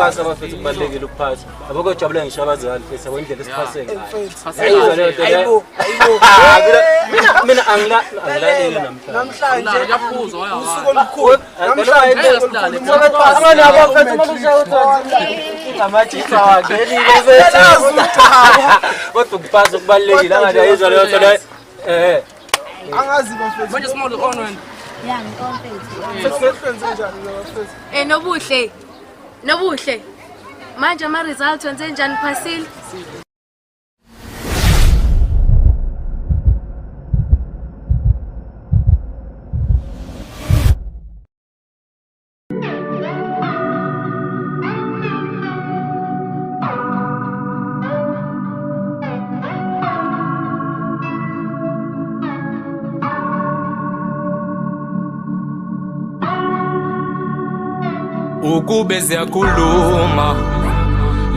ukupasa abafethu kubalekile ukupasa abakho jabule ngisho abazali fethu yabo indlela esiphase ngayo mina angilalile namhlanje ngiyaphuza usuku omkhulu namhlanje abanye abafethu malushaya amajisa wakelile fethu kodwa ukupasa kubalekile angathi ayizwa leyo nto angazi bafethu manje small on wena ya ngikompethu sesifenze njani bafethu nobuhle manje ama results wenze njani phasile ukube ziyakhuluma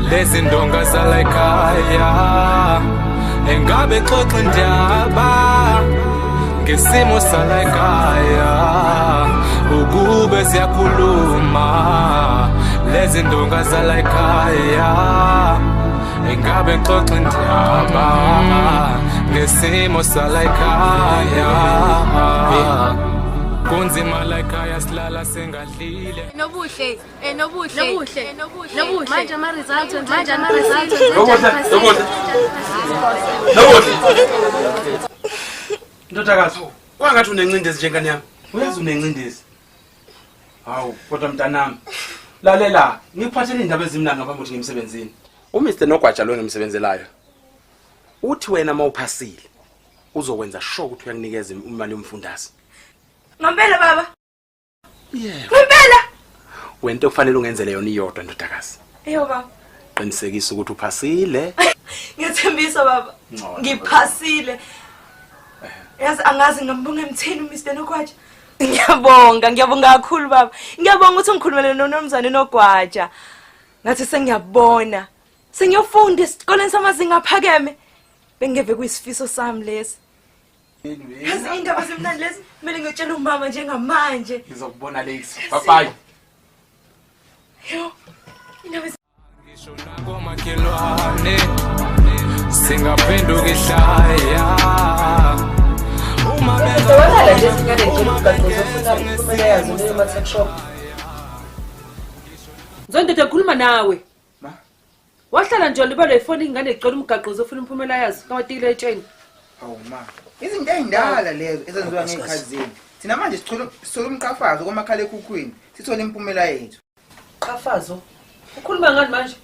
lezi ndonga zala ekhaya engabe xoxa indaba ngesimo sala ekhaya ukube ziyakhuluma lezi ndonga zala ekhaya engabe xoxa indaba ngesimo sala ekhaya kunzima la ekhaya silala sengadlile nobuhle manje ama results wenze Ndodakazi, wangathi unencindezi njengani yami? Uyazi unencindezi. Hawu, kodwa mntanami. Lalela, ngikuphathele indaba ezimnanga ngaphambi ukuthi ngimsebenzini. UMr Nogwaja lo ngimsebenzelayo. Uthi wena mawuphasile uzokwenza sure ukuthi uyakunikeza imali yomfundazi. ngempela baba Yebo. ngempela Wento kufanele ungenzele yona iyodwa ndodakazi. eyo baba Qinisekisa ukuthi uphasile. ngiyathembisa baba ngiphasile yazi angazi ngambonga emtheni uMr Nogwaja ngiyabonga kakhulu baba ngiyabonga ukuthi ungikhulumele noNomzane Nogwaja ngathi sengiyabona sengiyofunda esikoleni samazinga aphakeme bengeve kuyisifiso sami lesi yazi indaba zemnandi lezi kumele ngiyotshela umama njengamanje Ngizokubona lesi. Bye. yo indaba ngisho nakomakhelwane singaphenduka ihlaya uma Wala nje singane nje ukaqozofuna iphumela yazo leyo ma-tech shop. Zonke ekhuluma nawe. Ma. Wahlala nje libalo ifoni ingane icela umgaqo uzofuna imphumela yazo kamatile etsheni. Hawu ma. Izinto ezindala lezo ezenziwa ngekhazini. Thina manje sithola umqhafazo komakhala ekhukhwini. Sithola imphumela yethu. Qafazo. Ukhuluma ngani manje?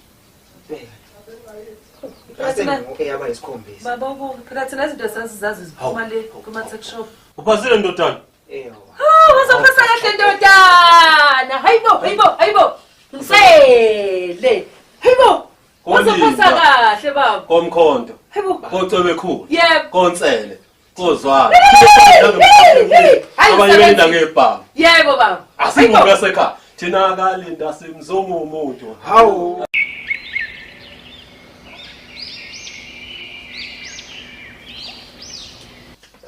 Eyaba isikhombisa. Baba ubo phela thina izinto sazizazi ziphuma le kuma-tech shop. uphasile ndodana Eyo. Wazophasa kahle ndodana. Hayibo. Ngisele. Hayibo. Wazophasa kahle baba. komkhonto Hayibo. kocebe khulu Yebo. konsele kozwana Hayi, abanye belinda ngebhanga Yebo baba. asinguka sekhaya thina akalinda simzoma umuntu Hawu.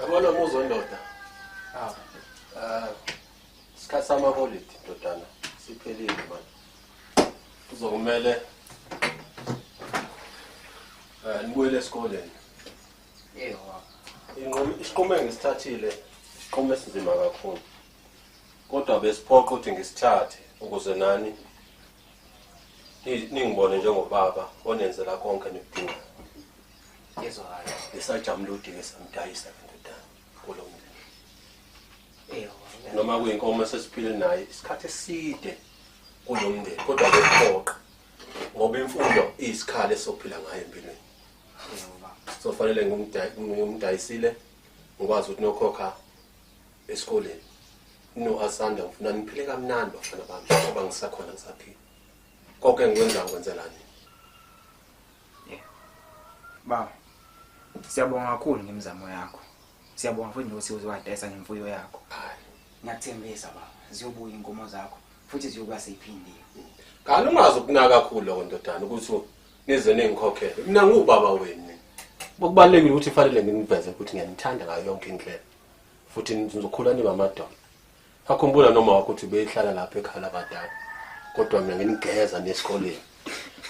yabona muzo ndoda isikhathi samaholidi ndodana siphelile manje kuzokumele nibuyele esikoleni Eyo. isiqumo engisithathile isiqumo esinzima kakhulu kodwa besiphoqa ukuthi ngisithathe ukuze nani ningibone njengobaba onenzela konke nikudinga Yezwakala. lisajamulude ke samdayisa ndodana kulo mndeni Eyo. noma kuyinkomo esesiphile naye isikhathi eside kulo mndeni kodwa besiphoqa ngoba imfundo iyisikhala esophila ngayo empilweni so fanele ngumdayisile ngikwazi ukuthi nokhokha esikoleni noAsanda ngifuna niphile kamnandi bafana bami ngoba ngisakhona ngisaphila konke ngikwenza ngikwenzelani Baba. Siyabonga kakhulu ngemizamo yakho. Siyabonga futhi ukuthi uzwadayisa ngemfuyo yakho. hayi Ngiyakuthembisa baba. Ziyobuya inkomo zakho futhi ziyokuba seyiphindile. kanti ungazi ukunaka kakhulu lokho ndodana ukuthi nize ningikhokhele mina ngubaba wenu bokubalekile ukuthi fanele ngiveze ukuthi ngiyanithanda ngayo yonke indlela futhi nizokhula niba amadoda akhumbula noma wakho ukuthi beyihlala lapha ekhaya labadala kodwa mina nginigeza nesikoleni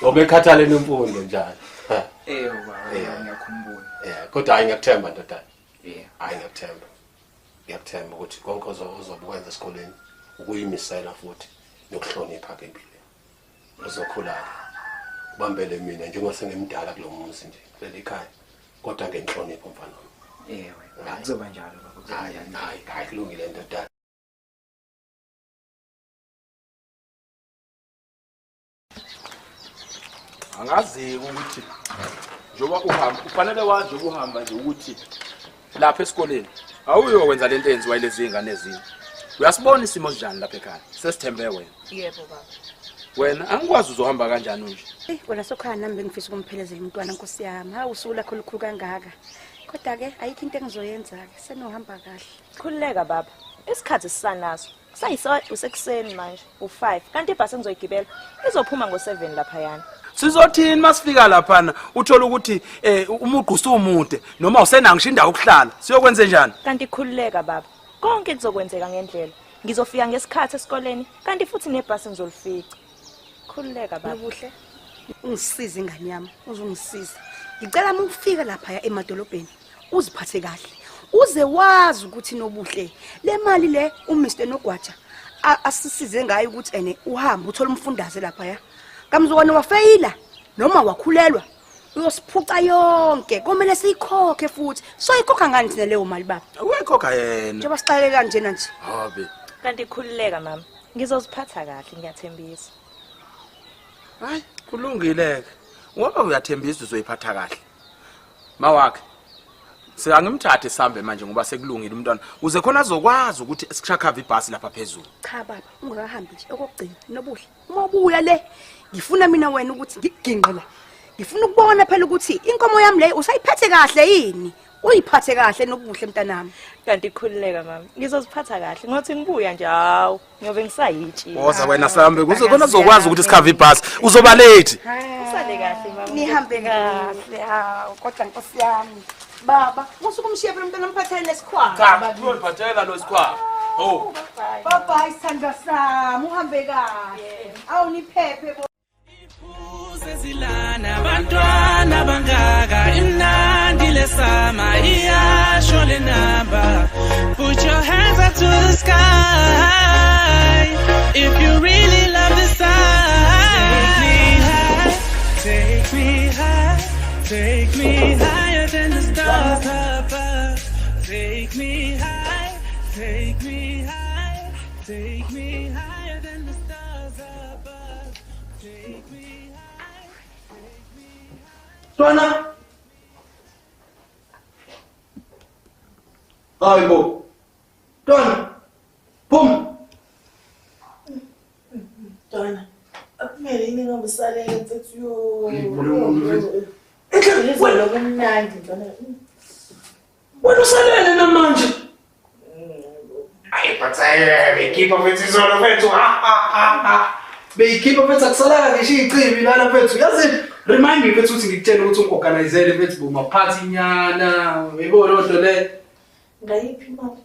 ngoba ekhathaleni imfundo njalo baba ngiyakhumbula kodwa hayi ngiyakuthemba ndodana yeah ngiyakuthemba ukuthi konke ozobukwenza esikoleni ukuyimisela futhi nokuhlonipha ke empilweni uzokhula ubambele mina njengoba sengimdala kulomuzi nje kuleli ekhaya kodwa ngenhlonipho mfana wami kuzoba njalo baba hayi kulungile ndodana angazi ukuthi njoba uhamba ufanele wazi ukuhamba nje ukuthi lapha esikoleni awuyokwenza lento enziwa lezi ingane ezinye uyasibona isimo sinjani lapha ekhaya sesithembe wena yebo baba wena angikwazi uzohamba kanjani nje wena sokhaya nami bengifisa ukumphelekezela umntwana Nkosi yami hawu usuku lakho lukhulu kangaka kodwa ke ayikho into engizoyenza ke senohamba kahle khulileka baba isikhathi sisanaso usekuseni manje u5 kanti ibhasi engizoyigibela izophuma ngo7 lapha yana sizothini masifika lapha uthola ukuthi umuqu usumude noma usenanga ngisho indawo ukuhlala siyokwenza njani kanti khulileka baba konke kuzokwenzeka ngendlela ngizofika ngesikhathi esikoleni kanti futhi nebhasi ngizolifica khulileka baba ubuhle ungisize ingane yami uzungisiza ngicela uma ufika lapha emadolobheni uziphathe kahle uze wazi ukuthi nobuhle le mali le uMr Nogwaja asisize ngayo ukuthi ene uhamba uthola umfundaze lapha kamzukwana wafeyila noma wakhulelwa uyosiphuca yonke komele siyikhokhe futhi soyikhokha ngani thina leyo mali baba uyikhokha yena njengoba siqale kanjena nje habe kanti khulileka mama ngizoziphatha kahle ngiyathembisa hayi kulungileke ngoba uyathembisa uzoyiphatha kahle mawakhe singangimthathe sambe manje ngoba sekulungile umntwana uze khona azokwazi ukuthi sikushakava ibhasi lapha phezulu cha baba ungakahambi nje okugcina nobuhle uma ubuya le ngifuna mina wena ukuthi ngiginqela ngifuna ukubona phela ukuthi inkomo yami le usayiphathe kahle yini uyiphathe kahle nobuhle mntanami kanti khulileka mama ngizoziphatha kahle ngothi ngibuya nje hawo ngiyobe ngisayitshi woza wena sambe kuze khona azokwazi ukuthi sikhava ibhasi uzoba late usale kahle mama nihambe kahle hawo kodwa Nkosi yami baba usuke umshiya phela umntwana umphathele lesikhwama cha uyoliphathela lo sikhwama bye sandwa sami uhambe kahle awuniphephe Sezilana bantwana bangaka imnandi lesama iyasho le number put your hands up to the sky if you really love the sun take me high take me higher than the stars above take me high take me high take me higher than the stars above take me Twana. Aibo. Twana. Pum. Twana. Akumele ini ngabusale mfethu yo. Wena kumnandi Twana. Wena usalele namanje. Ay patsaye, bekipa mfethu zona mfethu. Bekipa mfethu akusala ngisho ichibi lana mfethu. Yazi remind me mfethu ukuthi ngikutshela ukuthi ungiorganize mfethu boma party nyana. Uyibona lonto le. Ngayiphi mama?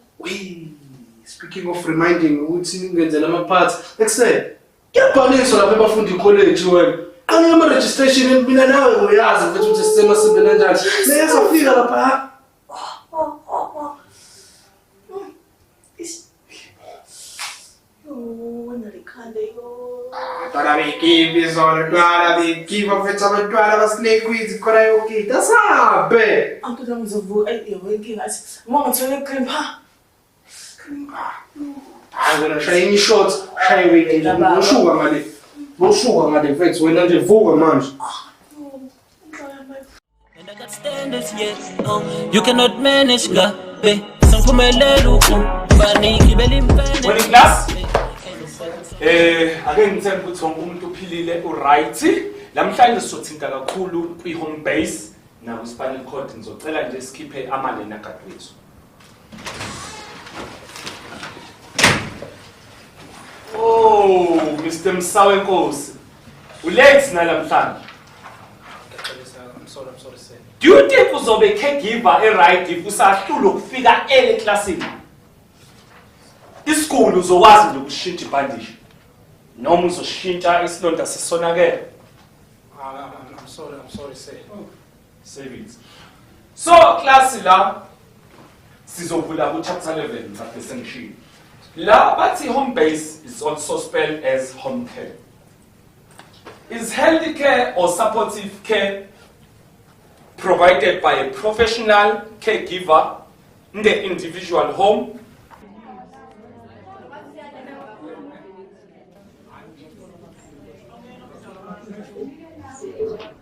Speaking of reminding ukuthi ngenze lama parts eksele kuyabhaliswa lapha abafundi college wena anye ama registration mina nawe uyazi mfethu ukuthi sisema sibe kanjani sesafika lapha wena likhande yo Twana bekipi zona twana bekipa mfethu abantwana basine quiz khona yokita sabe antu ngizovuka yeweki ngathi ngithole cream ha I'm gonna shine short, shine weekend. No sugar, man. No sugar, man. Friends, when I'm vuga, man. And I got standards, yes. You cannot manage, gabe. Sangpumelelo baniki belimfene. When in class? Ake ngithemba ukuthi wonke umuntu uphilile uright. Lamhlanje sizothinta kakhulu kwi-home base na ku-spinal cord. Ngizocela nje sikhiphe amanene akadwethu. Oh, Mr. Msawenkosi. Ulate nalamhlanje. I'm sorry, sir. Do you think uzobe caregiver right if usahlula ukufika classini? Isikole uzokwazi nje ukushintsha ibhandishi. noma uzoshintsha isilonda sesonakele. I'm sorry, sir. Savings. So class la sizovula ku chapter 11 mhlawumbe sengishilo. La bathi home base is also spelled as home care. Is healthy care or supportive care provided by a professional caregiver in the individual home?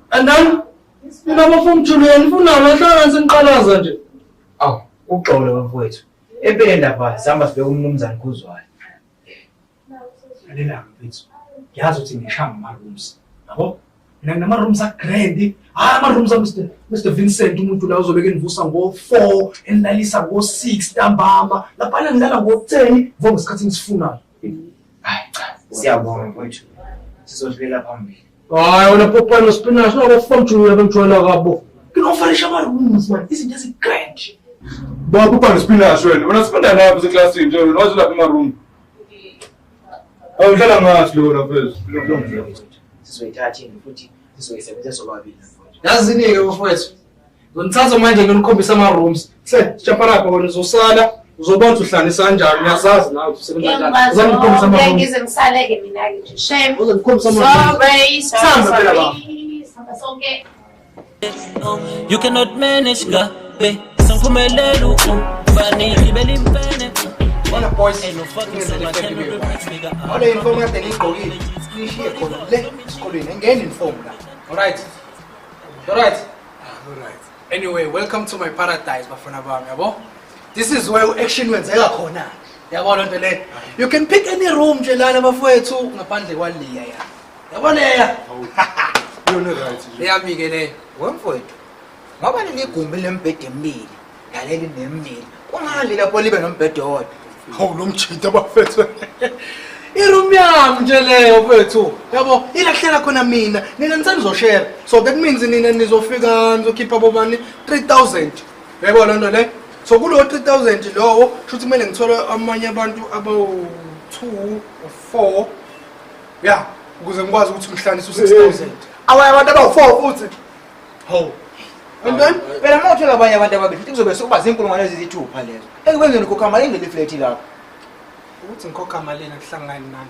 And then, from Julian, sengiqalaza nje. Aw, uxolo bafowethu. Empeleni lapha sihamba sibeka umnumzane kuzwayo. Lalela mfethu. Ngiyazi ukuthi ngishaya ama-rooms. Yabo? Mina nginama-rooms a-grand. Ama-rooms Mr. Vincent umuntu la uzobeka enivusa ngo-4, enilalisa ngo-6 ntambama. Laphana ngilala ngo-10, vuka ngesikhathi engisifunayo. Hayi cha, siyabonga mfowethu. Sizodlulela phambili. Hayi wena Popeye noSpinash nabafam Junior bengijwayela kabo. Nginofanisha ama-rooms man, izinto ezi-grand. Ba Popeye noSpinash wena sifunda lapho seclassini nje wena wazilapha ema-room. Awudlala ngathi lo lapha. Sizoyithatha indlu futhi sizoyisebenzisa sobabili mfowethu. Yazini-ke bafowethu. Ngizonithatha manje nginikhombisa ama-rooms. Chaparapha wena uzosala, uzobona ukuthi uhlanisa kanjani, uyazazi nawe ukuthi usebenza kanjani. Uzongikhombisa ama-rooms. Ngize ngisaleke mina-ke nje. Shame. Uzongikhombisa ama-rooms. Sorry. You cannot manage gabe sangiphumelelo ubaniki belimpene. Bona boys no fucking ole inform kade ngigqokile nishiye khona le esikolweni engene inform la. Alright. Anyway, welcome to my paradise bafana bami, yabo. This is where action wenzeka khona. Yabo lonto le. You can pick any room nje lana bafowethu ngaphandle kwaliya ya. Yabo leya. Yona right. Leyami-ke le. Wemfowethu. Ngoba ligumbi lembhede emibili, ngaleli nemibili. Kungani lapho libe nombhede owodwa? Hawu nomjita bafethu. I-room yami nje leyo mfethu. Yabo, ilahlela khona mina. Nina nisandizoshare. So that means nina nizofika nizokhipha bobani 3000. Yabo lonto le. So kulo 3000 lowo, shuthi kumele ngithole amanye abantu aba2 or 4. Yeah, ukuze ngikwazi ukuthi ngihlanise u6000. Awaya abantu aba4 futhi. Hawu. And then, phela mawuthola abanye abantu ababili, futhi kuzobe sekuba zinkulungwane eziyithupha lezo. Ekwenzeni ukhokha imali engeli flat lapho. Ukuthi ngikhokha malini akuhlangani nani?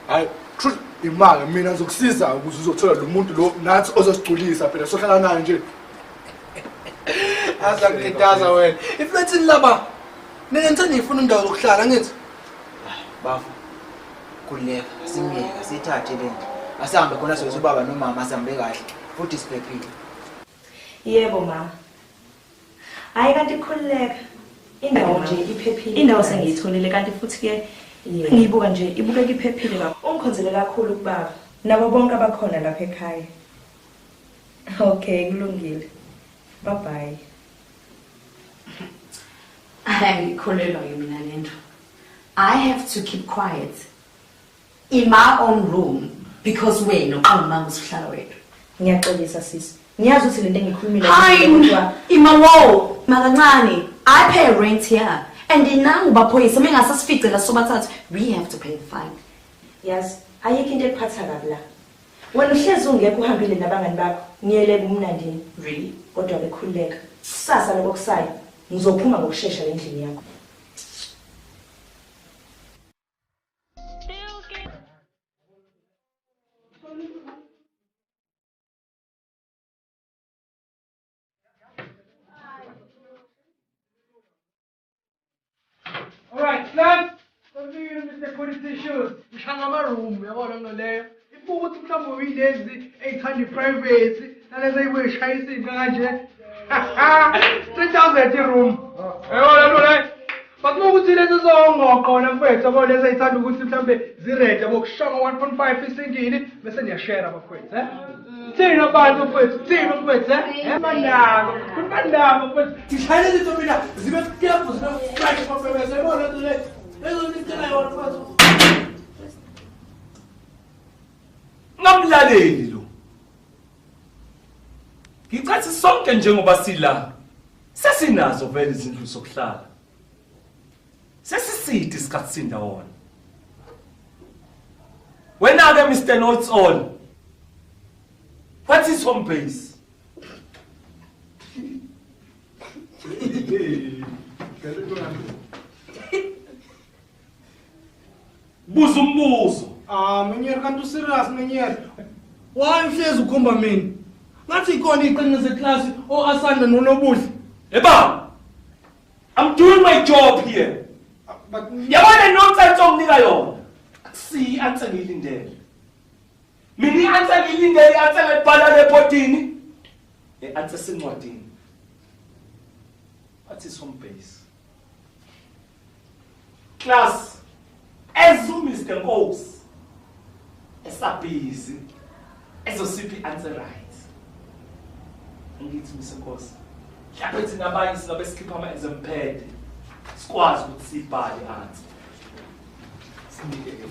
Hayi, truth imali mina ngizokusiza ukuze uzothola lo muntu lo nathi ozosiculisa phela sohlala naye nje. Azangitaza wena. Iflathini laba. Mina ngithanda ngifuna indawo yokuhlala ngithi. Bafu. Kuleka, simiyeka, sithathe le nto. Asihambe khona sokuthi ubaba nomama asihambe kahle, futhi siphephile. Yebo mama. Hayi kanti khulileka. Indawo nje iphephile. Indawo sengiyitholile kanti futhi ke ngiyibuka nje ibukeka iphephile kakhulu. Ungikhonzele kakhulu kubaba. Nabo bonke abakhona lapha ekhaya. Okay, kulungile. Bye bye. Angikholelwa mina lento. I have to keep quiet in my own room because wena uqamba usihlala wedwa. Ngiyaxolisa sisi. Ngiyazi ukuthi lento engikhulumile kodwa imawo makancane. I pay rent here and nangu baphoyisa mengasasifice la sobathathu we have to pay the fine. Yes, ayikho into ekuphatha kabi la. Wena uhlezi ungekho uhambile nabangani bakho. Niyeleke umnandini. Really? Kodwa bekhululeka. Kusasa lokusayo ngizophuma ngokusheshsha endlini yakho. Alright, lads. Continue Mr. Quality shoes. Ngishanga ama-room, yabona into leyo. Ibuka ukuthi mhlawumbe uyilezi ey'thanda i-privacy, nalezi ey'buyishaya izinto kanje. 3000 i-room. Yabona into leyo. But uma ukuthi lezi zongoqona mfethu, yabo lezi ey'thanda ukuthi mhlawumbe zirent, yabo kushonga 1.5 isingili, bese niyashare abafethu, Thina abantu mfethu, thina mfethu, Mandaba, kunandaba mfethu. Ngishayela izinto mina zibe careful, zibe fresh mfethu, yabona into leyo. Ngamlaleli lo. Ngicathi sonke njengoba sila sesinazo vele izindlu zokuhlala. Sesisidi isikhathi sindawona. When are Mr. Notes on? What is home base? Buzo umbuzo. Menyeri kanti userious menyeri. Why uhlezi ukhomba mina? Ngathi ikhona iqiniso zeklasi oAsanda noNobuhle. Eba. I'm doing my job here. Yabona nonsense onginika yona. Si answer ngilindele. Mina answer ngilindele answer ngebhala repotini. Answer sencwadini. What is home base? Class, as Mr. Nkosi, esabhizi, ezosiphi answer right. Ngithi Mr. Nkosi, mhlawumbe thina abanye singabe sikhipha ama-exam pad, sikwazi ukuthi sibhale answer. Sinike ke.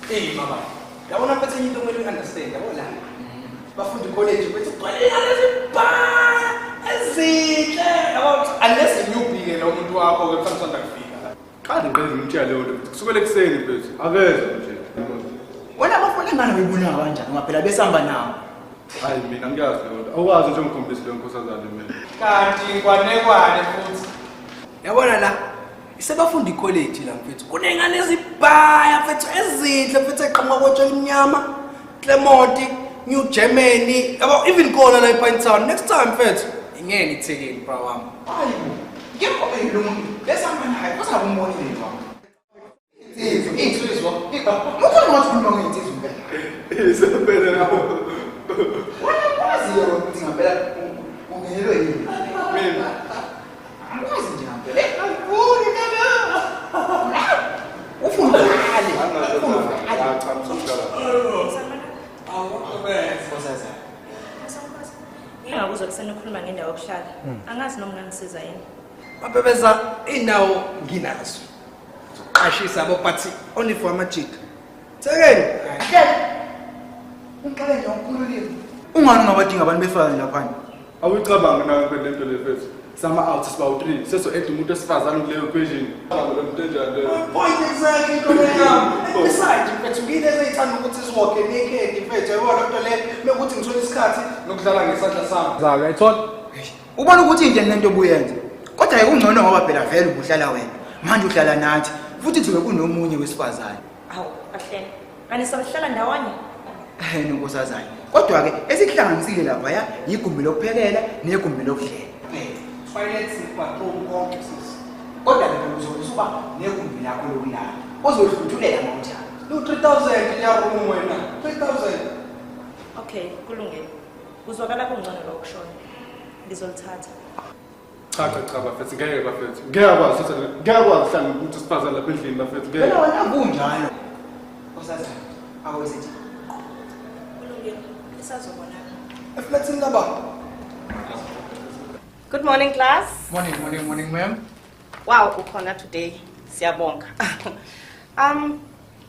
Hey mama, yabona phethe into kumele uunderstand yabona. Bafundi college bethu gcwaleka lezibhaya ezinhle. Yabo unless newbike lo muntu wakho ke mfana usanda kufika. Qale ngeke ngimtshele leyo nto. Kusukela ekseni mfethu. Akeza nje. Wena abafana ngani uyibona kanjani ngoba phela besihamba nawo. Hayi mina ngiyazi leyo nto. Awukazi nje ngikhombisa leyo nkosazana mina. Kanti kwanekwane futhi. Yabona la Sebafundi college la mfethu. Kunengane ezibhaya mfethu ezinhle mfethu eqhamuka kotshela imnyama. Clermont, New Germany. Yabo even khona la ePine Town. Next time mfethu. Ingene ithekeni bra wami. Hayi. Ngikho lo muntu. Besihamba naye kusakumbonile mama. Insizwa. Mukho ngokukhuluma ngensizwa impela. Isempela lapho. Wena kwazi ukuthi ngempela ungenelwe yini? Mina. Kwazi nje ngempela. Angifuni kana. Ufuna ukale. Cha msukala. Ngingakuzwa kusena ukukhuluma ngendawo yokuhlala. Angazi noma ngangisiza yini. Mabebeza inawo nginazo. Qashisa abo but only for amajita. Thekeni. Uqale nje ukukhululile. Ungani ngabadinga abantu befana lapha? Awucabanga nawe phela lento lefethu. Sama out sibawu 3 seso add umuntu esifazana kuleyo equation. Lo muntu enjani leyo? Point exactly ntombi. Besides mfethu ngine ezithanda ukuthi siwalke naked mfethu yabona into le mekuthi ngithola isikhathi nokudlala ngesandla sami. Zaka ayithola. Ubona ukuthi into lento obuyenza. Kodwa ayikungcono ngoba phela vele ubuhlala wena. Manje uhlala nathi futhi thiwe kunomunye wesifazane. Hawu, kahle. Kanti sohlala ndawonye? Nonkosazana. Kodwa ke esikuhlanganisile lapha ya igumbi lokuphekela negumbi lokudlela. Finance patrol complexes. Kodwa ke uzokusuba negumbi lakho lokulala. Ozohluthulela ngokuthanda. No 3000 ya room wena. 3000. Okay, kulungile. Uzwakala kungcono lokushona. Ngizolithatha. Cha bafethu ngeke bafethu. Ngiyakwazi futhi ngiyakwazi hlanga ukuthi sifazana lapha endlini bafethu ngeke. Wena wena kunjalo. Nkosazana, awuzithi. Kulungile. Isazobonana. Eflexing laba. Good morning, class. Morning, ma'am. Wow, ukhona today. Siyabonga.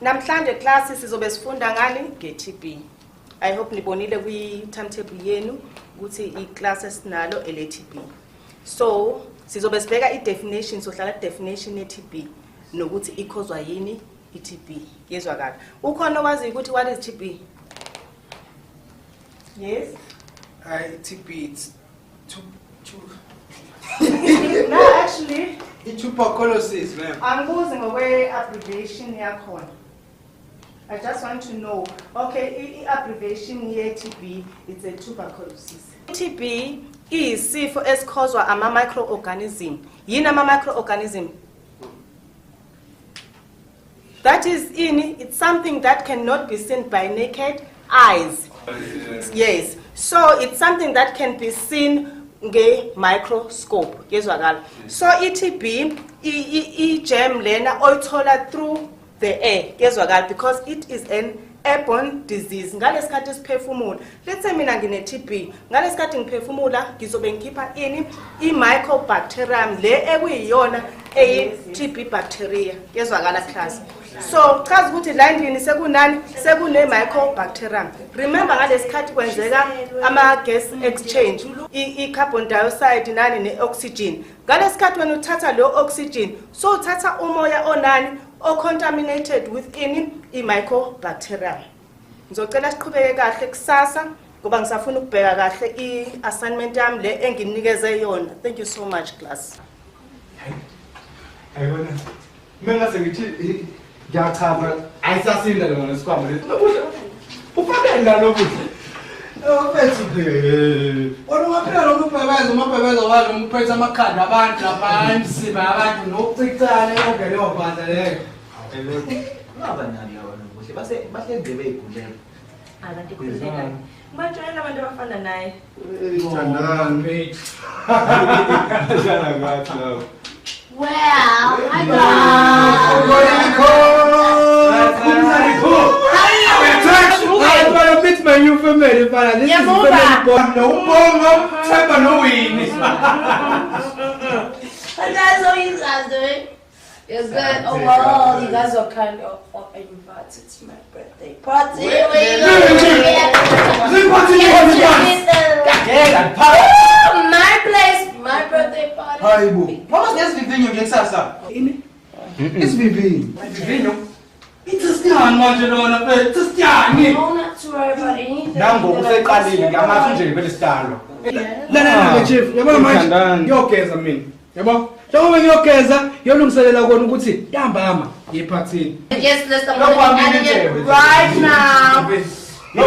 Namhlanje class sizobe sifunda ngani ngeTB. I hope nibonile kwi timetable yenu ukuthi iclass esinalo eleTB. So, sizobe sibheka idefinition sohlala definition yeTB nokuthi ikhozwa yini iTB. Yezwakala. Ukhona wazi ukuthi what is TB? Yes. TB it's No, actually, it's tuberculosis, ma'am. Angibuzi ngokwe-abbreviation yakhona. I just want to know. Okay, i-abbreviation ye-TB it's a tuberculosis. TB iyisifo esikhozwa ama-microorganism. Yini ama-microorganism? That is it's something that cannot be seen by naked eyes. Yes. So it's something that can be seen nge-microscope. So i-TB, i-germ lena oyithola through the air, because it is an airborne disease. Ngalesikhathi siphefumula. Let's say mina ngine-TB. Ngalesikhathi ngiphefumula ngizobe ngikhipha i-mycobacterium le ekuyiyona eyi-TB bacteria. Class. So chaza ukuthi la endlini sekunani sekune-mycobacterium. Remember ngalesikhathi kwenzeka ama-gas exchange, i-carbon dioxide nani ne-oxygen. Ngalesikhathi wena uthatha lo oxygen, so uthatha umoya onani o-contaminated with i-mycobacterium. Ngizocela siqhubeke kahle kusasa ngoba ngisafuna ukubheka kahle i-assignment yami le enginikeze yona. Thank you so much class. Ayibona. Mina sengithi ngiyachaza ayisasinda lona lesikwama lethi. Ufake la lokuthi. Ofethu ke. Wona ungaphela lo umabhebeza wazo umphethe amakhanda abantu lapha emsiba abantu nokucicana yonke leyo banda leyo. Ngaba nani yona kuhle bahle beyigulela. Abantu kukhuleka. Majoyela abantu abafana naye. Thandani mate. Jana ngathi lawo. Well, hi guys. I'm gonna meet my new family. This is family born. No bongo, Temba no win. That's all you guys doing. You're good. Oh wow, you guys are kind of invited to my birthday party. My place, my birthday party. Hi, boo. What was this Vivinho ngekusasa? It's Vivinho. Vivinho? It's a scan, Manjana. It's a scan. No, not to worry about anything. Nango useqalile ngamathi nje belesitalo. La chief, yabona manje ngiyogeza mina. Yabo? Njengoba ngiyogeza, ngiyolungiselela kona ukuthi yambama ngiphathini. Yes, let's start right now. No,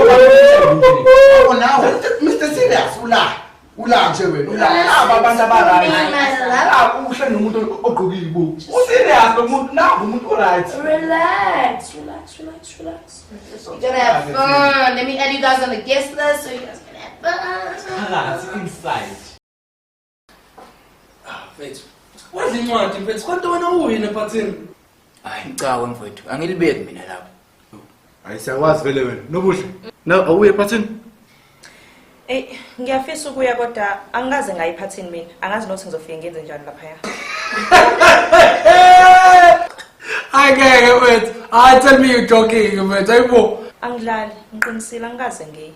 now. Mr. Serious, ula nje wena. Ula abantu abarayini. Uhle nomuntu ogqokile ibuku. Userious lo muntu nangu umuntu oright. Relax. You're gonna have fun. Let me add you guys on the guest list so you guys can have fun. It's inside. Mfethu. Wazi incwadi mfethu. Kodwa wena uyini ephathini? Hayi ngcawe mfethu. Angilibeki mina lapho. Hayi siyawazi vele wena. Nobuhle. Na awuye ephathini? Ngiyafisa ukuya kodwa angaze ngayiphathini mina. Angazi nokuthi ngizofika ngenze njani lapha. Angeke mfethu. Tell me you joking mfethu. Ayibo. Angidlali, ngiqinisile angaze ngiye.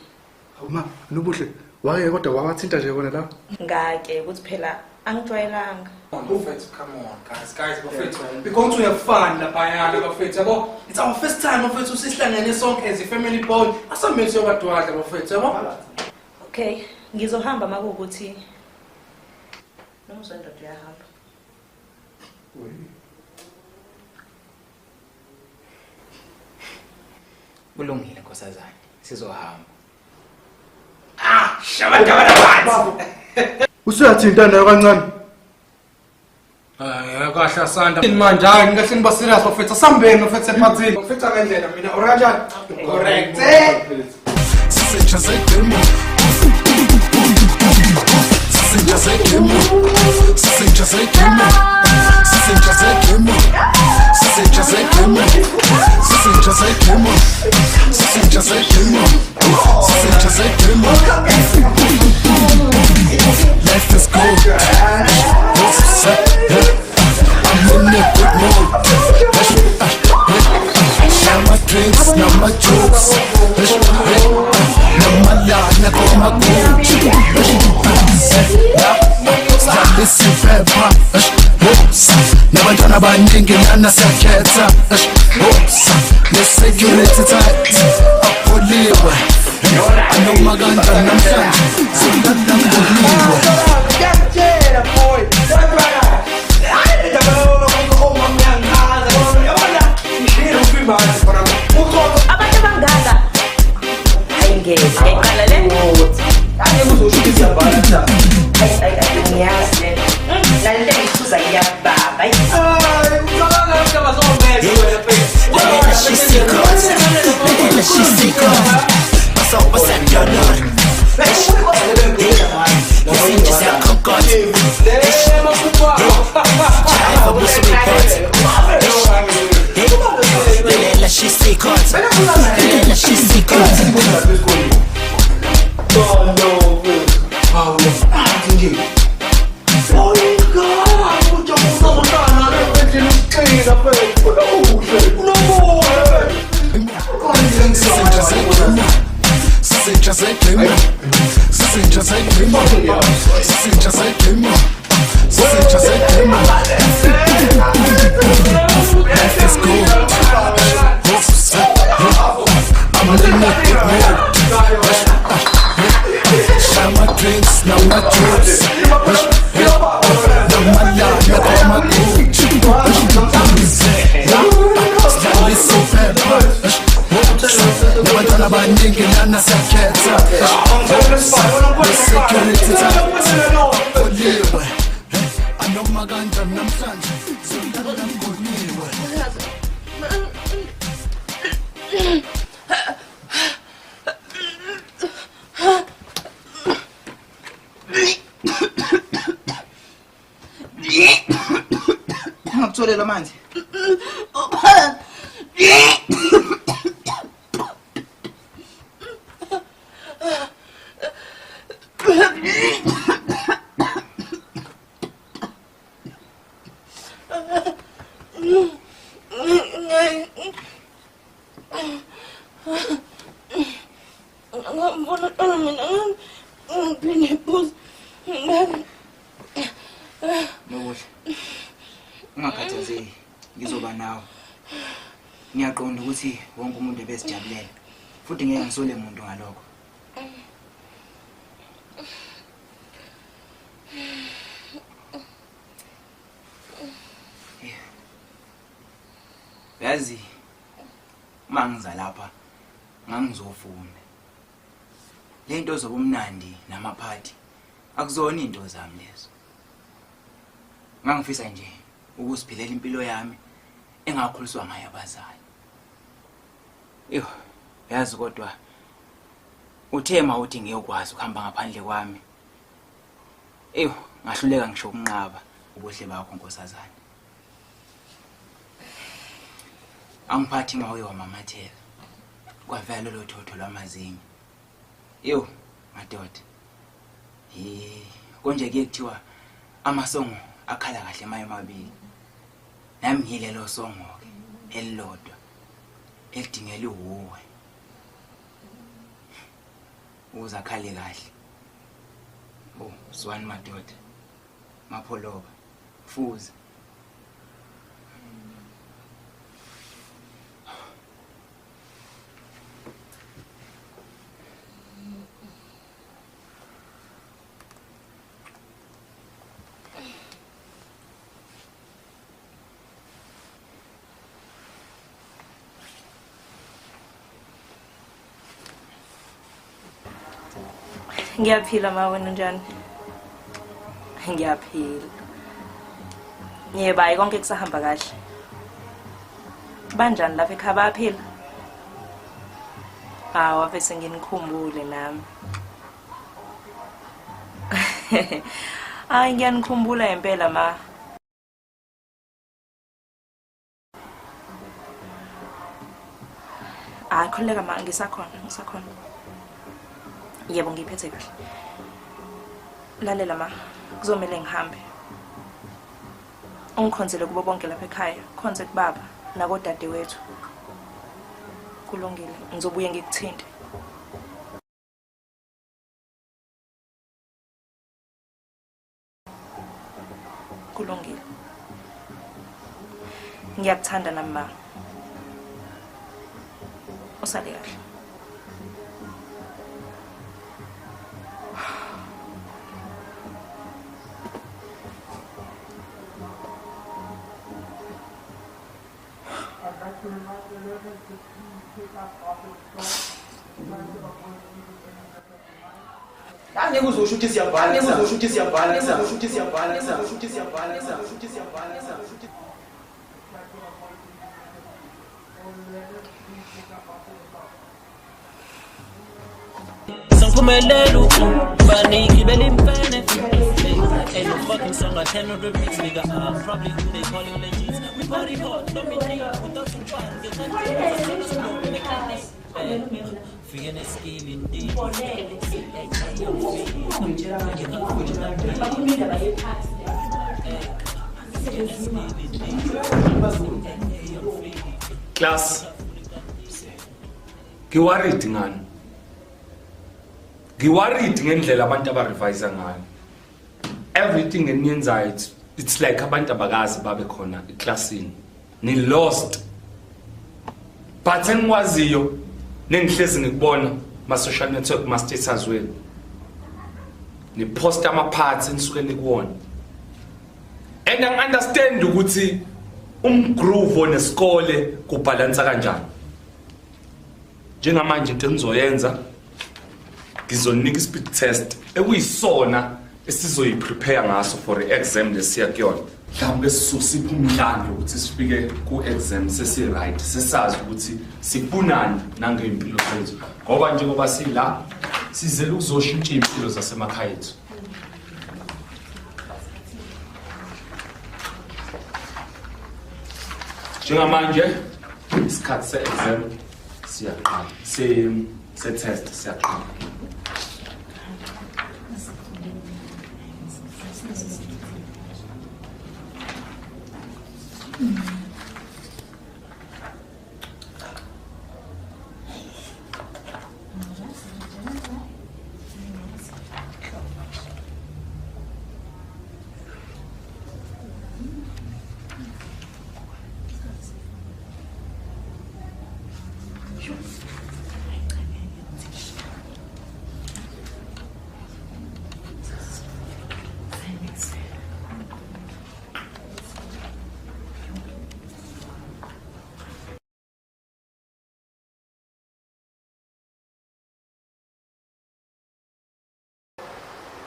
Awuma, Nobuhle. Waye kodwa wawathinta nje wona la? Ngake ukuthi phela angijwayelanga. Mfethu, come on guys, mfethu. We're going to have fun lapha mfethu. Yabo, it's our first time mfethu sihlangene sonke as a family bond. Asamethi yobadwadla mfethu, yabo? Okay, ngizohamba makuukuthi nomzwendo uyahamba. Kulungile nkosazana. Sizohamba. Shabakabana phansi. Usuyathinta nayo kancane. Kahle sanda. Manje hayi ngikahle niba serious mfethu. Asambeni mfethu ephathini. Mfethu ngendlela mina oranjani? Correct. Life is cold. I'm in a good mood. Now my drinks, now my jokes. Now my life, now my good. Listen, pepper. Nabantwana abaningi lana siyakhetha. Ne-security tight apholiwe. Anoma kanjani namhlanje singandangoliwe. Rosa yababa. She's secret. She's secret. What's up? What's that you're not? You see just how cocked. Jive up with some reports. She's secret. She's secret. Ngakutholela manje. Ungakhathazeki, ngizoba nawe. Ngiyaqonda ukuthi wonke umuntu ebesijabulela futhi ngeke ngisole umuntu ngalokho. Yazi mangiza lapha ngangizofunda. Lento zobumnandi namaphathi akuzona into zami lezo. Ngangifisa nje ukuziphilela impilo yami engakhuliswa ngayo abazali. Yazi kodwa uthema uthi ngiyokwazi ukuhamba ngaphandle kwami. Ngahluleka ngisho ukunqaba ubuhle bakho nkosazana. Angiphathi mawe wamamathela. Kwavela lo thotho lwamazinyo. Madoda. Konje ke kuthiwa amasongo akhala kahle maye mabili. Nami ngilelo songo ke elilodwa elidingela uhuwe. Uzakhale kahle. Swani madoda. Mapholoba. Fuza. Ngiyaphila ma wena njani? Ngiyaphila. Yebo hayi konke kusahamba kahle. Banjani lapha ekhaya bayaphila? Ave senginikhumbule nami. Ngiyanikhumbula impela ma. Khuleka ma ngisakhona. Yebo ngiphethe kahle. Lalela ma, kuzomela ngihambe. Ungikhonzele kubo bonke lapha ekhaya, khonze kubaba nakodade wethu. Kulungile, ngizobuye ngikuthinte. Kulungile. Ngiyakuthanda nami ma. Usale kahle. Angeke uzosho ukuthi siyabhala, Sangiphumelela ukubaniki belimfene. Ain't no fucking song I cannot repeat, nigga. I'm probably who they calling legends. We party hard, dominate, without some fun. Get that feeling is skill indeed. Class. Ngiworried ngani? Ngiworried ngendlela abantu abarevise ngayo. Everything eniyenzayo it's like abantu abakazi babe khona eclassini. Ni lost. But engikwaziyo nengihlezi ngikubona ma social network ma status wenu. Ni post ama parts enisuke nikuwona. And I understand ukuthi umgroove nesikole kubalansa kanjani. Njengamanje into engizoyenza ngizonika speed test ekuyisona esizoyiprepare ngaso for i-exam lesiya kuyona. Mhlawumbe sisipha umdlalo ukuthi sifike ku-exam sesi right sesazi ukuthi sifunani nangempilo zethu ngoba njengoba sila sizele ukuzoshintsha impilo zasemakhaya ethu. Njengamanje isikhathi se-exam siyaqala se-test siyaqala.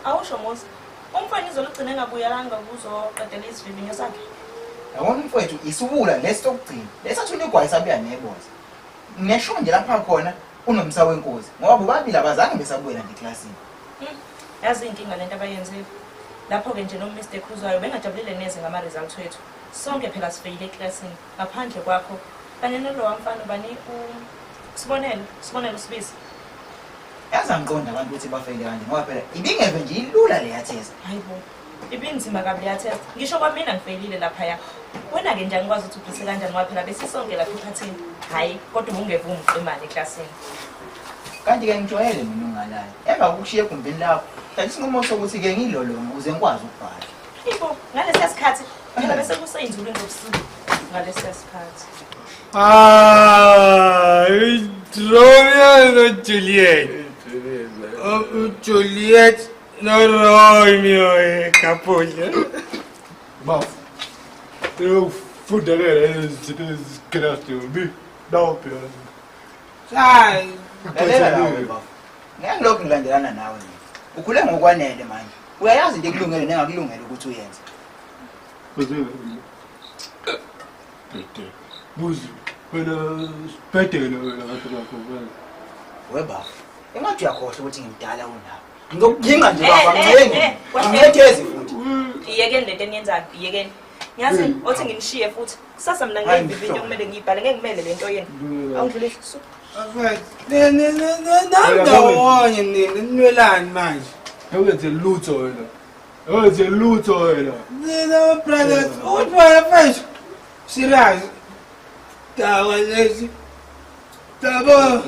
Awusho Mosi, umfana izolugcina engabuyelanga kuzoqedela isivivinyo sakhe. Yabona mfowethu isubula lesokugcina. Lesathula igwayi sabuya nebonza. Ngisho nje lapha khona unomsa wenkosi ngoba bobabili abazange besabuyela ngeclassini. Yazi inkinga lento abayenzile. Lapho ke nje no Mr Khuzayo bengajabulile neze ngama results wethu. Sonke phela sifeyile eclassini ngaphandle kwakho. Kanye nalo wamfana bani Sibonelo Sibisi. Yazi angiqonda abantu ukuthi bafeyile kanje ngoba phela ibingeve nje ilula le yathesa. Hayibo. Ibinzima kabi le yathesa. Ngisho kwamina ngifeyilile lapha ya. Wena ke nje angikwazi ukuthi uphise kanjani ngoba phela besisonke lapha ephathini. Hayi, kodwa ungeve umqimane eclassini. Kanti ke ngijwayele mina ungalayo. Emva kokushiya egumbini lakho, kanti sinqumo sokuthi ke ngilolonga ukuze ngikwazi ukubhala. Hayibo, ngalesi sikhathi phela bese kuseyinzulo ngobusuku. Ngalesi sikhathi. Romeo no Juliet. Juliet no Romeo Capullo. Baf. Eu fuderei esse criatura. Dá o pior. Sai. Ngiyalokhu ngilandelana nawe. Ukhule ngokwanele manje. Uyayazi into ekulungele nengakulungela ukuthi uyenze. Buzi. Wena spetele wena ngathi bakho wena. Weba. Engathi uyakhohle ukuthi ngimdala unawo. Ngizokudinga nje baba ngiyenge. Ngiyethezi futhi. Iyekeni lento eniyenzayo, iyekeni. Ngiyazi othi nginishiye futhi. Kusasa mina ngiyivivinyo kumele ngiyibhale ngeke kumele lento yena. Awungidlulile. Ndawonye nina nwelani manje. Ewenze lutho wena. Ewenze lutho wena. Nina brothers, uthwala mfethu. Serious. Dawa lezi. Dabo.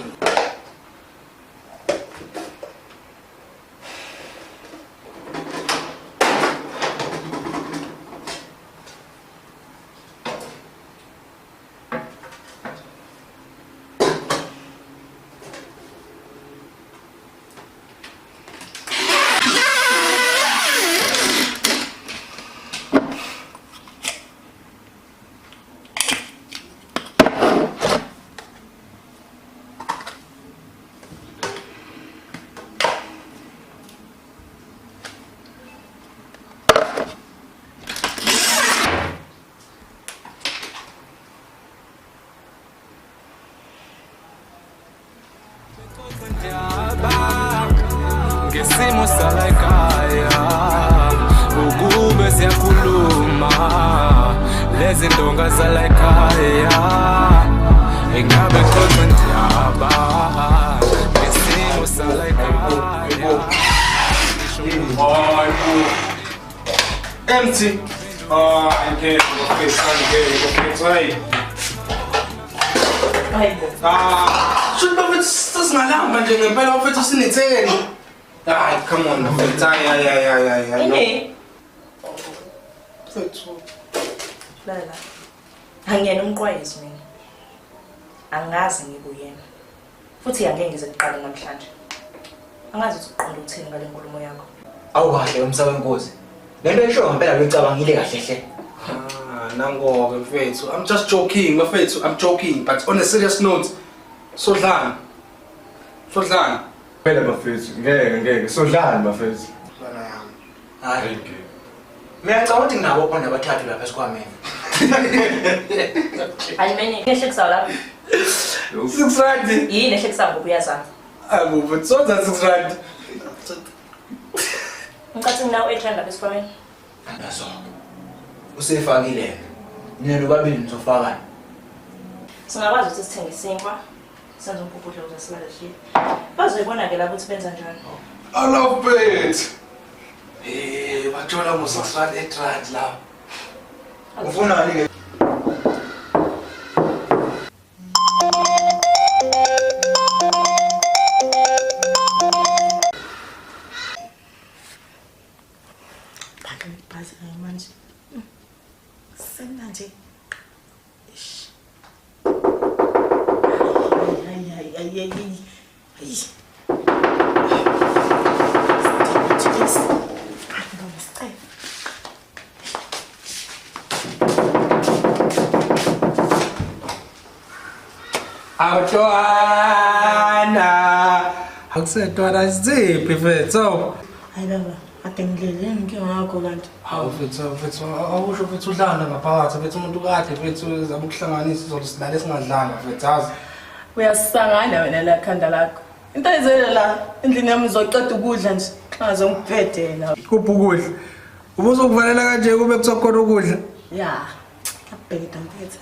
usala ekhaya ukube siyakhuluma lezi ndonga zala ekhaya engabe khona ndiyaba isimo sala ekhaya empty. Oh, I can't go should have singalamba nje ngempela bafethu sinitheni. Hayi, come on, bafethu. Yeah. Yini? Mfethu. Lala. Angiyena umqwayizi mina. Angazi ngikuyena. Futhi angeke ngize kuqala namhlanje. Angazi ukuthi uqonda ukuthini ngale nkulumo yakho. Awukahle umsaba wenkosi. Lento esho ngempela becabangile kahle hle. Nango mfethu. I'm just joking, mfethu. I'm joking, but on a serious note. Sodlana. Phela mafethu, ngeke. Sodlana mafethu. Hayi. Mina ngicabanga ukuthi nginabo khona abathathu lapha esikwameni. Hayi manje nehle kusawa lapha. 6 rand. Yini nehle kusawa ngoba uyazana. Abo mfethu, 6 rand. Ngicathu nawe 8 rand lapha esikwameni. Nazo. Usefakile. Nina nobabili nizofakana. Singakwazi ukuthi sithenge isinkwa. Senze umpupudla ukuze silale shile. Bazoyibona ke lapho ukuthi benza njani. I love it. Hey, bathola ngo6 rand 8 rand la. Ufuna nini ke? Bhazi manje. Senanje. Ay. Awutwana. Akusetwana ziphi mfethu? Hayi baba, ade ngilele ngike ngakho kanti. Hawu mfethu, awusho mfethu udlana ngaphakathi mfethu umuntu kahle mfethu zama ukuhlanganisa izosilale singadlanga mfethu azi. Uyasangana wena la khanda lakho. Into ezele la endlini yami uzoqeda ukudla nje. Ngaze ngiphethe la. Kuphi ukudla? Ubuzokuvalela kanje kube kusakhona ukudla? Ya. Abheka mfethu.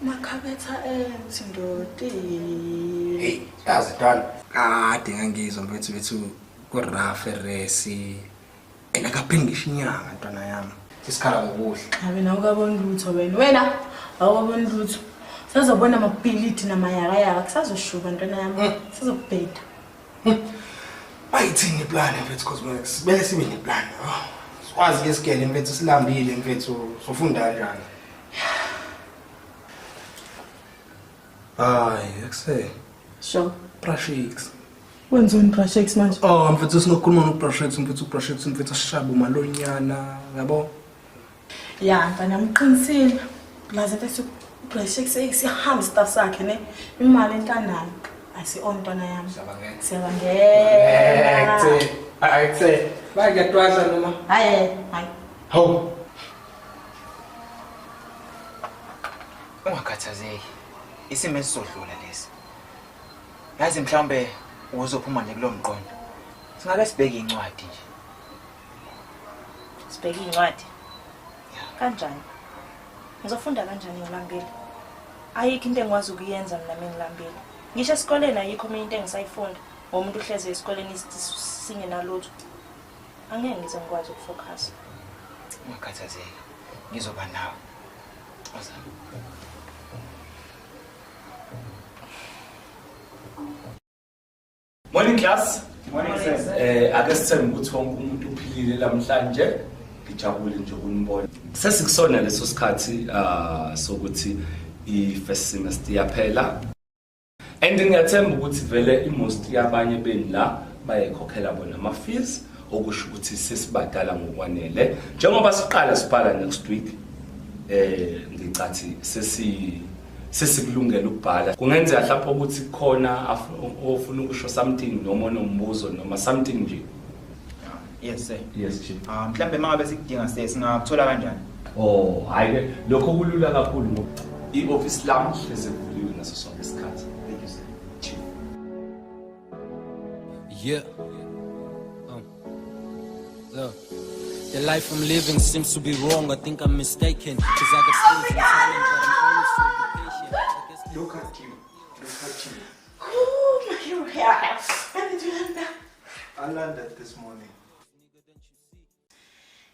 Makhabetha endindoti. Hey, yazi dala. Kade ngangizwa mfethu kuRaferesi. Enakaphindi ngisho inyanga ntwana yami. Isikhala ngokudla. Habe nawe ukabona lutho wena awubona lutho. Sizobona amabhilidi namayaka kusazoshuka ntwana yami. Sizobheda. Ayithini plan mfethu Cosmetics. Bele sibe neplan. Sikwazi ke sigele mfethu silambile mfethu sofunda kanjani? Hayi, ekuse. Sure. Prashix. Wenzoni Prashix manje? Oh, mfethu sinokhuluma noPrashix, mfethu mfethu ashaba umalonyana, yabo? Ya, mfana mqinisile. Laze mfethu Prashix siyahamba stuff sakhe ne. Imali entanayo. Asi-on ntwana yami. Siyabangena. Ayithe. Bayakutwasha noma? Hayi. Hawu. Ungakhathazeki. Isimo esizodlula lesi. Yazi mhlambe uzophuma nje kulo mqondo. Singake sibheke incwadi nje. Sibheke incwadi. Kanjani? Ngizofunda kanjani ngilambile? Ayikho into engikwazi ukuyenza mina ngilambile. Ngisho esikoleni ayikho mina into engisayifunda. Umuntu uhleze esikoleni singenalutho. Angeke ngize ngikwazi ukufocus. Ungakhathazeki. Ngizoba nawe. Morning class. Morning sir. Ake sithembe ukuthi wonke umuntu uphilile namhlanje. Ngijabule nje ukunibona. Sesikusona leso sikhathi sokuthi i-first semester yaphela. And ngiyathemba ukuthi vele i-most yabanye beni la bayekhokhela bona ama-fees okusho ukuthi sesibadala ngokwanele. Njengoba siqala sibhala next week ngicathi sesikulungela ukubhala. Kungenzeka lapho ukuthi khona ofuna ukusho something noma nombuzo noma something nje. Yes sir. Yes chief. Mhlambe mangabe sikudinga singakuthola kanjani? Oh, hayi ke lokho kulula kakhulu ngoba i-office lami hleze kuliwe naso sonke isikhathi. Thank you sir. Chief. Yeah. Look, the life I'm living seems to be wrong. I think I'm mistaken. Cause I got skills and talent, but I'm always so patient. Look at you. Look at you. Oh, my hero hair. When did you learn that? I learned that this morning.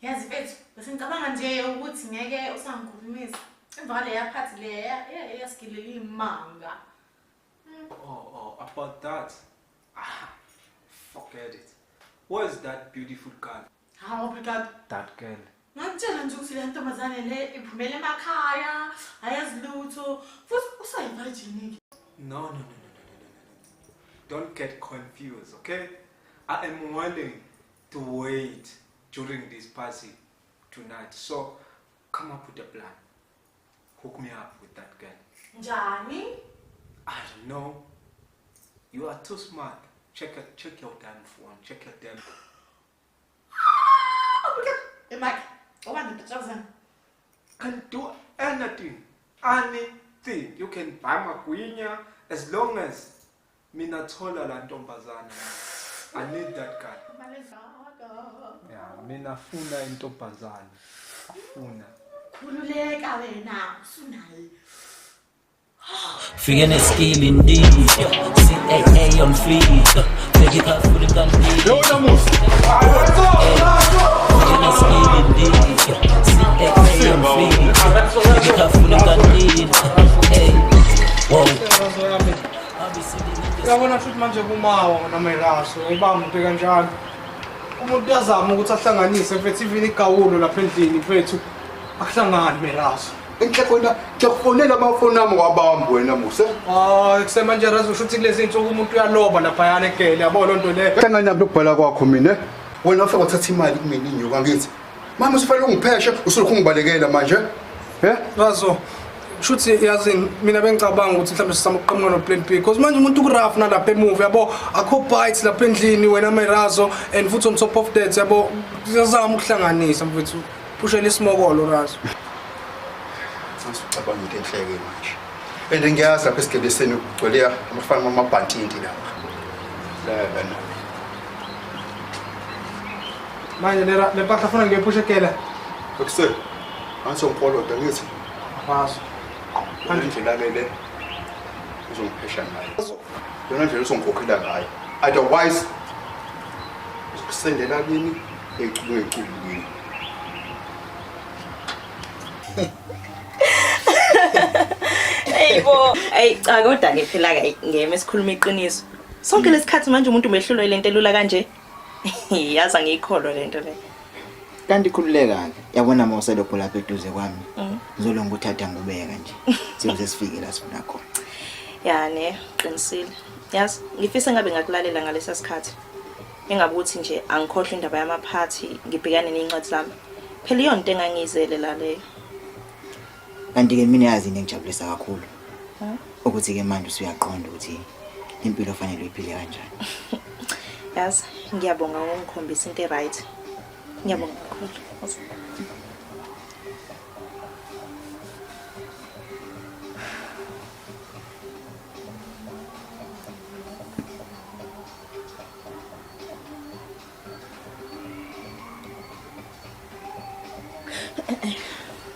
Yazi mfethu, bese ngicabanga nje ukuthi ngeke usangikhulumisa. Emva leya phathi leya yaskilela imanga. Oh, about that. Forget it. What is that beautiful girl? How because That girl. ngakutshela nje ukuthi le ntombazane le iphumele emakhaya, ayazi lutho, futhi usayivirgin. No. Don't get confused, okay? I am willing to wait during this party tonight. So, come up with a plan. Hook me up with that girl. Njani? I don't know. You are too smart. Check your damn phone. Check your damn phone. Mike, Can do anything. Anything. You can buy my queen as long as mina thola la ntombazana. I need that guy. Yeah, mina funa intombazana. Funa. Khululeka wena, usunayo. Feeling skill indeed. CAA on fleek. Take it out for the country. Feeling skill indeed. CAA on fleek. Take it out for the country. Hey, whoa. Uyabona futhi manje kumawa naMeraso ibamba into kanjalo. Umuntu uyazama ukuthi ahlanganise mfethu even igawulo lapha endlini mfethu akuhlangani Meraso. Enhlekweni ngiyakufonela amafoni ami wabamba wena Musa. Kusemanje razo usho ukuthi kulezi insuku umuntu uyaloba lapha yana egele yabo lonto le. Hlangana nabo lokubhala kwakho mina. Wena ufika uthatha imali kumina inyuka ngithi. Mama usifanele ungipheshe usulokhu ngibalekela manje. Razo shuthi yazini mina bengicabanga ukuthi mhlawumbe sisama ukuqhamuka no plan B because manje umuntu ukuraf nalapha emuvi yabo akho bites lapha endlini wena Merazo and futhi on top of that yabo sizama ukuhlanganisa mfethu pushela isimokolo Razo. Sasicabanga into enhleke manje. And ngiyazi lapha esigebeseni ugcwele amafana amabhantinti lapha. La. Manje le mpahla funa ngiyipushe kela. Akusel. Angisongikoloda ngithi. Razo. Andlela le uzongiphesha ngayo. Yona nje usongikhokhela ngayo. Otherwise ukusendela kimi ecubekubini. Hey bo, cha kodwa ke phela ke ngeme sikhuluma iqiniso. Sonke lesikhathi manje umuntu umehlulwa ilento elula kanje. Yaza ngiyikholwa lento le. Kanti khululeka ke. Yabona mawuselokho lapha eduze kwami. Ngizolonga uthatha ngubeka nje. Siyoze sifike la sifuna khona. Ya ne, qinisile. Yazi, ngifisa ngabe ngakulalela ngalesa sikhathi. Engabe ukuthi nje angikhohlwa indaba yamaphathi, ngibhekane nezincwadi zami. Phela iyonto engangizele la leyo. Kanti ke mina yazi into engijabulisa kakhulu. Ukuthi ke manje usuyaqonda ukuthi impilo fanele uyiphile kanjani. Yazi, ngiyabonga ngokungikhombisa into right. Ngiyabonga kakhulu.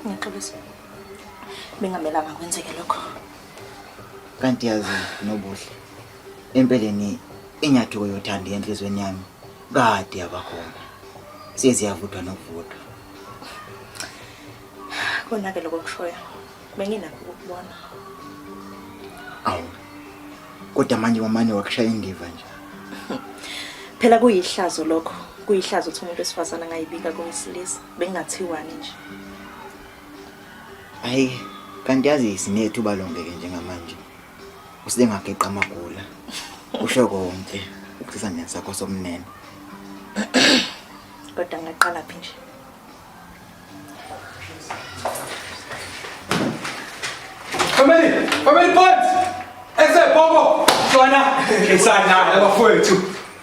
Ngixolisa. Bengamelanga kwenzeke lokho. Kanti yazi nobuhle. Empeleni inyathuko yothanda enhlizweni yami kade yabakhona. Siyavuthwa nokuvuthwa. Kona ke lokho kushoya. Benginakho ukubona. Awu. Kodwa manje wamane wakushaya indiva nje. Phela kuyihlazo lokho. Kuyihlazo ukuthi umuntu wesifazana ngayibika kowesilisa. Bengingathiwani nje. Hayi, kanti yazi sinethuba lonke ke njengamanje. Usengageqa amagula. Usho konke ukusisandeni sakho somnene. Kodwa ngaqala phi nje. Family points. Except Bobo. Joanna. Shesana abafowethu.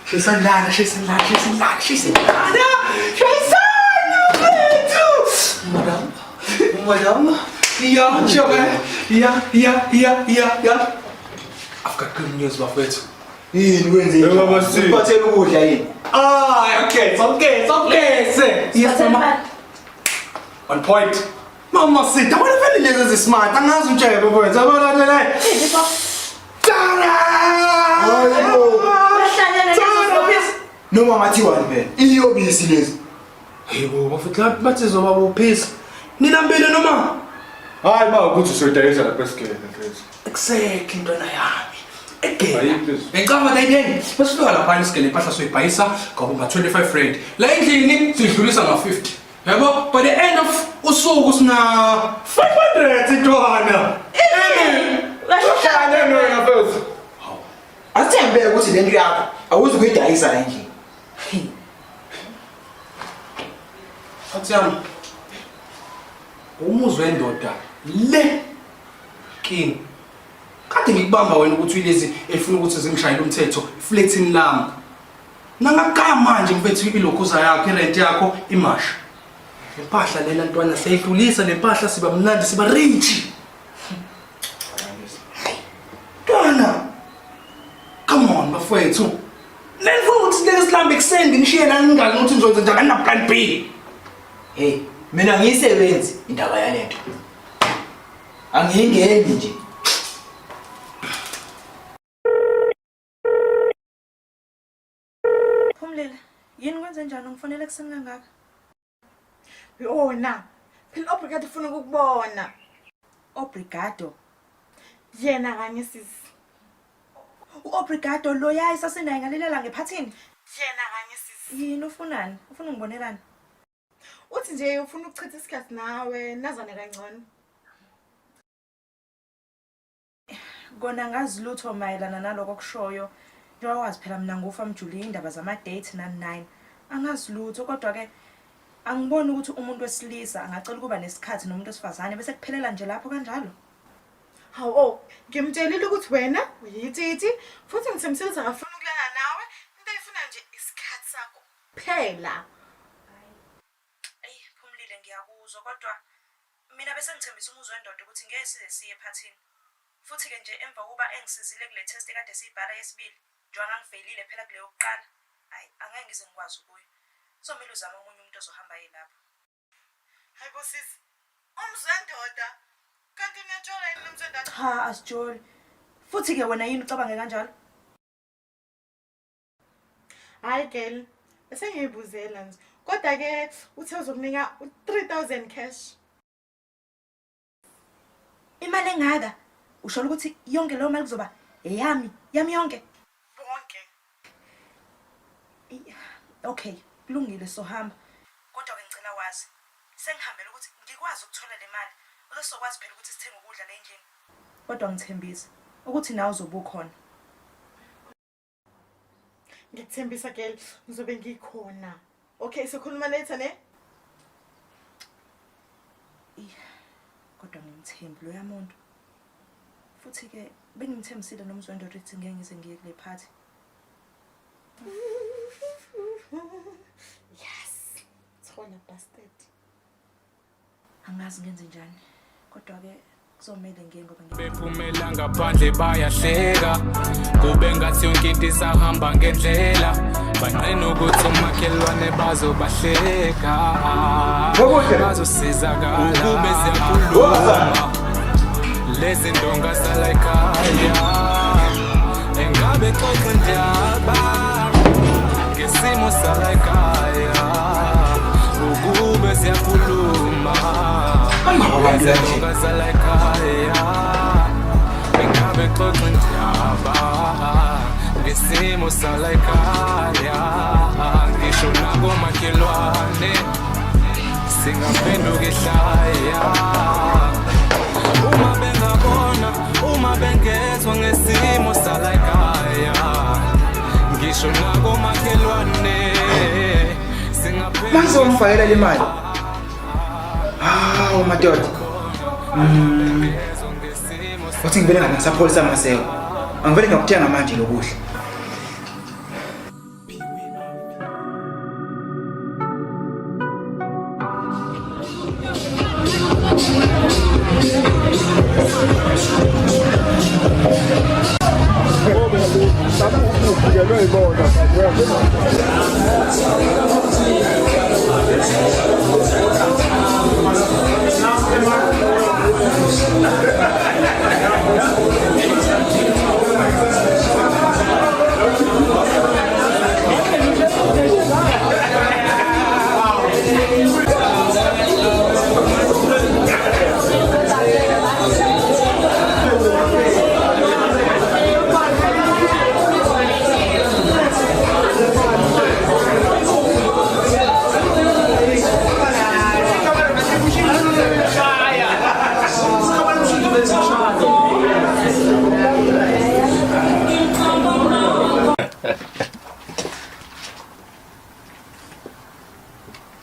Shesana. Madam. Yeah. I've got good news, bafowethu. Yini wenze? Uphathele ukudla yini? Okay. Yes, mama. 1 point. Mama sita, wena vele lezi smart. Angazi utshebe mfowethu. Yabona le. Noma ngathiwani phela. Iyobisi lezi. Hayibo, bafuthi bathi zoba bophisa. Nilambile noma? Hayi ba ukuthi usoyidayisa lapha esigele mfethu. Exactly ntwana yami. Again. Ngicabanga nayini? Masifika lapha esigele impahla soyibhayisa ngoba 25 rand. La endlini sidlulisa nga50. Yabo, by the end of usuku sina 500 intwana. Ushane no yafethu. Asithembe ukuthi lento yakho awuzi kuyidayisa la endlini. Athiyami. Umuzwe wendoda le king. Kade ngikubamba wena ukuthi uyilezi efuna ukuthi zingishayile umthetho flatini lami. Nangaka manje mfethu ilokhuza yakho irent yakho imasha. Impahla lela ntwana seyidlulisa lempahla siba mnandi siba rich. Ntwana. Come on bafowethu. Lento ukuthi lesilambe kuseni ngishiye la ngingazi ukuthi ngizowenza njani na plan B. Hey, mina ngiyisebenzi indaba yalento. Angiyingeni nje. Phumlile, yini kwenze njani ngifonela kuseni kangaka? Yona. Phela obrigado ufuna ukubona. Obrigado. Yena kanye sisi. U-obrigado lo yayi sasenaye ngalilela ngephathini. Yena kanye sisi. Yini ufunani? Ufuna ngibonelani? Uthi nje ufuna ukuchitha isikhathi nawe nazane kangcono. Kona ngazi lutho mayelana naloko kushoyo. Njengoba wazi phela mina ngufa mjuli indaba zama-date nani-9. Angazi lutho kodwa ke angiboni ukuthi umuntu wesilisa angacela ukuba nesikhathi nomuntu wesifazane bese kuphelela nje lapho kanjalo. Hawo, ngimtshelile ukuthi wena uyititi futhi ngithembiselisa ngafuna ukulala nawe, into efuna nje isikhathi sakho phela. Phumlile ngiyakuzwa kodwa mina bese ngithembisa umuzwe wendoda ukuthi ngeke size siye ephathini. Futhi ke nje emva kuba engisizile kule test kade siyibhala yesibili, njengoba ngifeyilile phela kule yokuqala. Hayi, angeke ngize ngikwazi ukuyo. Somela uzama omunye umuntu ozohamba yilapha. Hayibo sisi. Umuzwe wendoda. Kanti niyajola yini nomuzwe wendoda? Cha, asijoli. Futhi ke wena yini ucabange kanjalo? Hayi girl, bese ngiyibuzela nje. Kodwa ke uthe uzokunika u3000 cash. Imali engaka? Usho ukuthi yonke leyo mali kuzoba eyami yonke. Bonke. Okay, kulungile sohamba. Kodwa ke ngicela wazi. Sengihambela ukuthi ngikwazi ukuthola le mali. Uzosokwazi phela ukuthi sithenge ukudla la endlini. Kodwa ngithembisa ukuthi nawe uzobukhona. Ngikuthembisa girl, ngizobe ngikhona. Okay, sikhuluma later ne? Kodwa ngimthembi lo yamuntu. Futhi ke bengimthembisile nomuzwe wendoda ukuthi ngeke ngize ngiye kule party. Yes. Thola bastard. Angazi ngenze njani. Kodwa ke kuzomela ngiye ngoba bephumela ngaphandle bayahleka kube ngathi yonke into isahamba ngendlela banqena ukuthi umakhelwane bazobahleka bazosizakala ukube siyakhuluma lezi ndonga sala ekhaya engabe xoxa ndaba ngesimo sala ekhaya ukube siyakhuluma lezi ndonga sala ekhaya engabe xoxa ndaba ngesimo sala ekhaya ngisho nakomakhelwane singaphenduka ehlaya uma bengabona uma bengezwa ngesimo sala ekhaya ngisho nakomakhelwane singaphenduka Mazomfakela le mali. Hawu madoda. Uthi ngibele ngasapholisa maseko. Angivele ngakuthenga manje lokudla.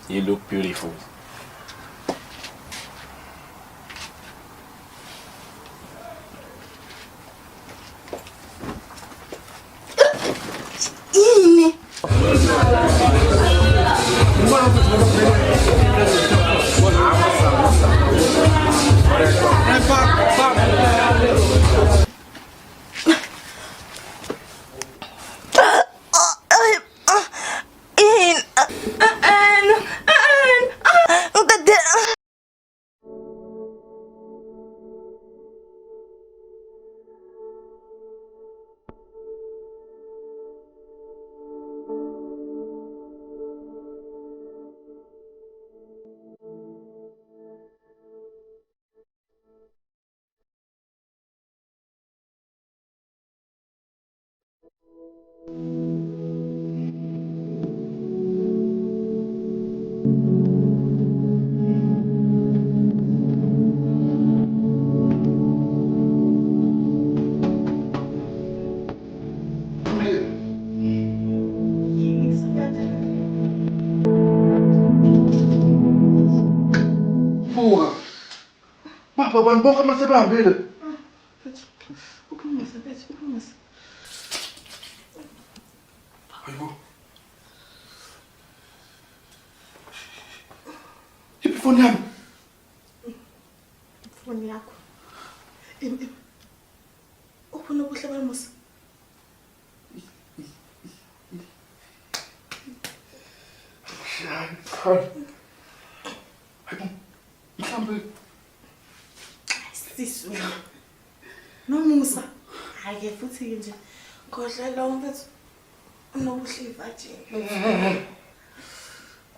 You look beautiful. Baba abantu bonke masebahambile. Uphumisa bethu, uphumisa. Hayibo. Ifoni yami. Ifoni yakho. Uphuna ubuhle bamusa. Hayibo. Mhlambe Sisu. Nomusa. Ake futhi nje. Khohlela umfethu. Unobuhle ivaje.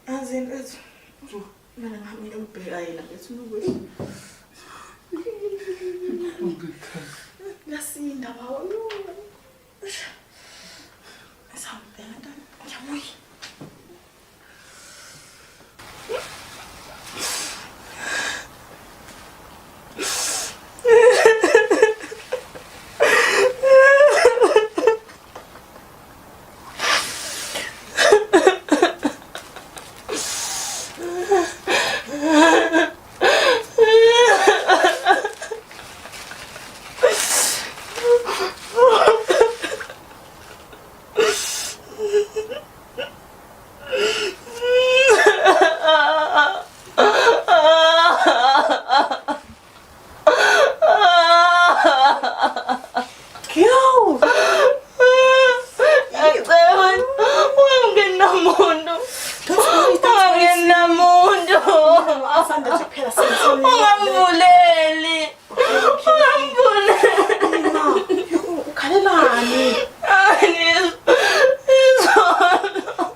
Azini bethu. Mina ngami ngibheka yena bethu nobuhle. Lasinda bawo. Sawubheka ntana. Ngiyabuya.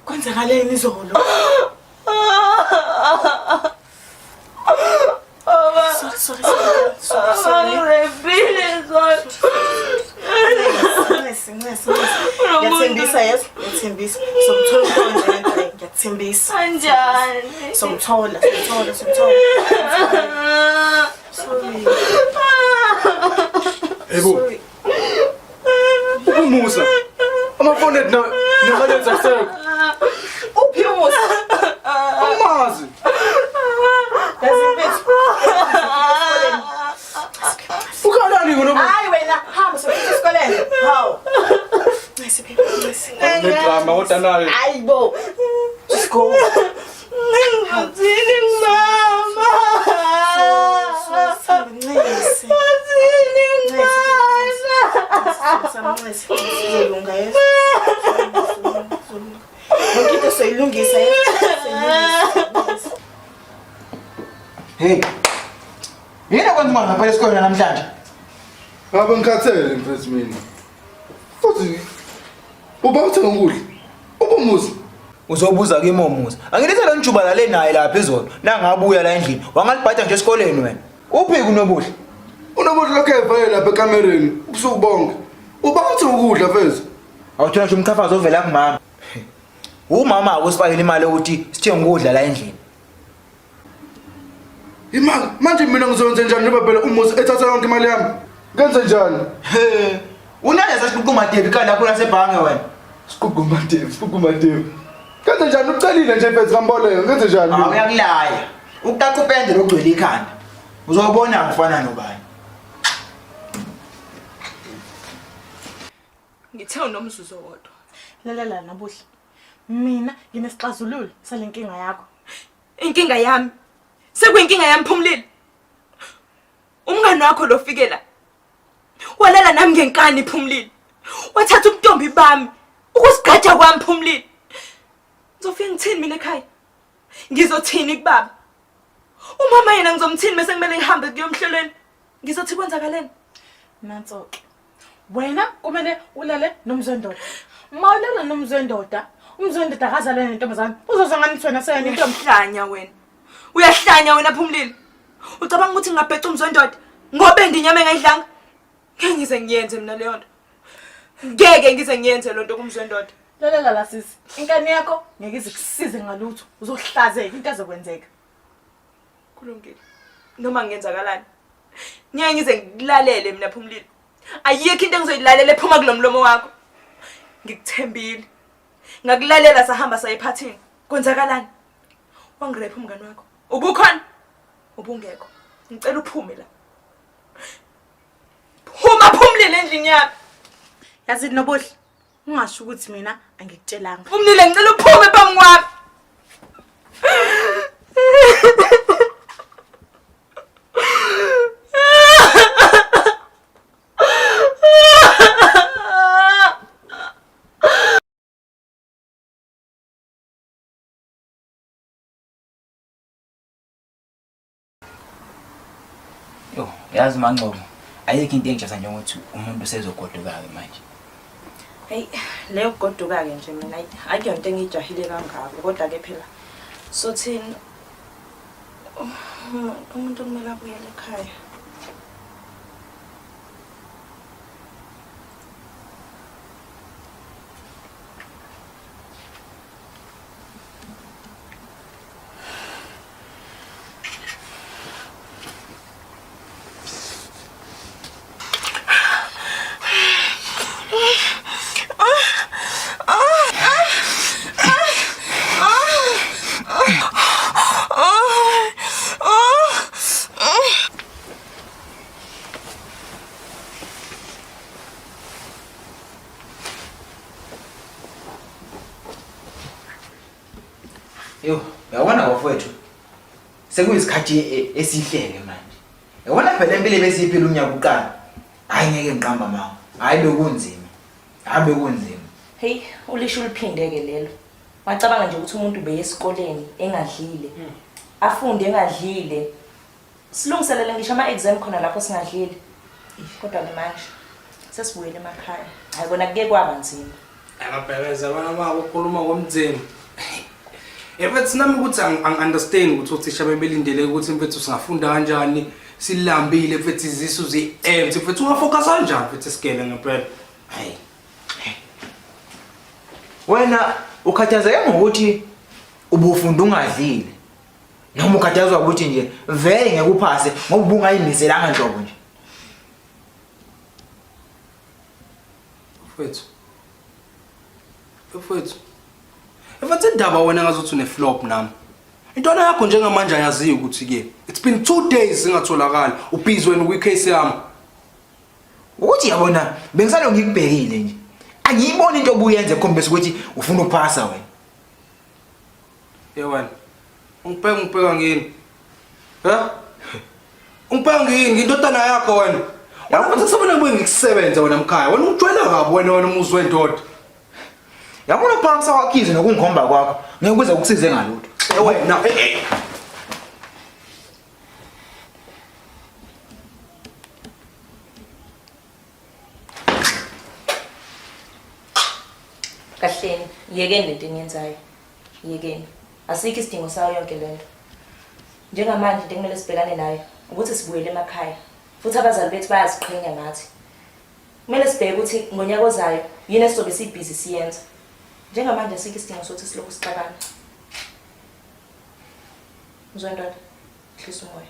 Kwenzakaleni izolo? Sorry. Ngiyathembisa yes, ngiyathembisa. Ngiyathembisa. Kanjani? Somthola. Sorry. Ebo. Umusa. Amafoni ethu ngiyalenza kuseka. Uphi umusa? Amazi. Ukhalani ngoba hayi wena hamba sofika esikoleni. Hawu. Nedrama kodwa nayo. Hayibo. Let's go. Ngizini mama. Samnesi. Siyalungisa. Hey. Yena kwenza ngapha esikoleni namhlanje. Ngabe ngikhathele mfethu mina. Futhi uba uthenga ukudla. Ubumuzi. Uzobuza kimi omuzi. Angilethe lo njubala le naye lapha phezulu. Nangabuya la endlini. Wangalibhada nje esikoleni wena. Uphi kunobuhle? Unobuhle lokho evele lapha ekamereni. Ubusuku bonke. Uba uthenga ukudla mfethu. Awuthola nje umchafazo ovela kumama. Umama akusifakela imali ukuthi sithenge ukudla la endlini. Imali manje mina ngizokwenza njani ngoba phela umuzi ethatha yonke imali yami? Ngenze njani? He. Unale sasiqhuma Devi ka lapho lasebhange wena. Siqhuma Devi. Ngenze njani ucelile nje mfethu kamboleko? Ngenze njani? Hawu uyakulaya. Ukuqaqa upende lokugcwele ikhanda. Uzobona ngifana nobani. Ngithe unomzuzu wodwa. Lalela Nabuhle. Mina nginesixazululo salenkinga yakho. Inkinga yami. Sekuyinkinga yami Phumlile. Umngane wakho lofikela. Walala nami ngenkani Phumlile. Wathatha ubuntombi bami ukusigada kwami Phumlile. Ngizofika ngithini mina ekhaya? Ngizothini kubaba? Umama yena ngizomthini bese kumele ngihambe kuyomhlelweni. Ngizothi kwenzakaleni? Nansoke. Wena kumele ulale nomzwendoda. Mawulala nomzwendoda, umzwendoda akazalene nentombazana. Uzozanganisa wena seyena intomhlanya wena. Uyahlanya wena Phumlile. Ucabanga ukuthi ngingabheca umzwendoda ngobe ndinyama engayidlanga? Ngeke ngize ngiyenze mina leyo nto. Ngeke ngize ngiyenze lo nto kumzwendoda. Lalela la sisi. Inkani yakho ngeke izikusize ngalutho. Uzohlazeka into ezokwenzeka. Kulungile. Noma ngenzakalani. Ngeke ngize ngilalele mina Phumlile. Ayikho into engizoyilalela ephuma kulomlomo wakho. Ngikuthembile. Ngakulalela sahamba saye ephathini. Kwenzakalani? Wangirepha umngane wakho. Ubukhona? Ubungekho. Ngicela uphume la. Phuma Phumlile endlini yami. Yazi Nobuhle. Ungasho ukuthi mina angikutshelanga. Phumlile ngicela uphume phambi kwami. Yo, yazi Mangcobo. Ayikho into engijaza njengokuthi umuntu usezogoduka-ke manje. Hey, leyo goduka-ke nje mina akuyonto engijahile kangako kodwa ke phela sothini umuntu kumele abuyele ekhaya. Yo, yabona wafowethu. Sekuyisikhathi esihleke manje. Yabona phela impilo besiyiphila unyaka uqala. Hayi ngeke ngiqamba mawo. Hayi bekunzima. Habe kunzima. Hey, ulisho uliphindeke lelo. Wacabanga nje ukuthi umuntu beye esikoleni engadlile. Afunde engadlile. Silungiselele ngisho ama-exam khona lapho singadlile. Kodwa ke manje sesibuyele emakhaya. Hayi bona kuke kwaba nzima. Akabhekeza abana babo ukukhuluma ngomzimba. Ebethi nami ukuthi angi-understand ukuthi othisha bebelindele ukuthi mfethu singafunda kanjani, silambile mfethu izisu zi-empty mfethu ungafocus kanjani mfethu esigele ngempela. Hayi. Wena ukhathazeke ngokuthi ubufunda ungadlile. Noma ukhathazwa ukuthi nje vele ngeke uphase ngoba ubungayimiselanga nhlobo nje. Mfethu. Efathi indaba wena ngazothi une-flop nami. Intwana yakho njengamanje ayaziyo ukuthi ke it's been 2 days singatholakala ubhizi wena kwi-case yami. Ukuthi yabona bengisalo ngikubhekile nje. Angiyiboni into obuyenze khombesa ukuthi ufuna ukuphasa wena. Wena. Ungibheka ngini? Ha? Ungibheka ngini ngintotana yakho wena? Wena uthi sabona ngibuye ngikusebenza wena mkhaya. Wena ujwayela kabi wena umuzi wendoda. Yabona uphangisa kwakhize nokungikhomba kwakho. Ngeke kuze ukusize ngalutho. Wena Kahleni, yekeni lento eniyenzayo. Yekeni. Asikho isidingo sayo yonke lento. Njengamanje into ekumele sibhekane nayo ukuthi sibuyele emakhaya. Futhi abazali bethu bayaziqhenya ngathi. Kumele sibheke ukuthi ngonyaka ozayo yini esizobe sibhizi siyenza. Njengamanje asikho isidingo sokuthi silokhu sixabana. Uzondona, hlisa umoya.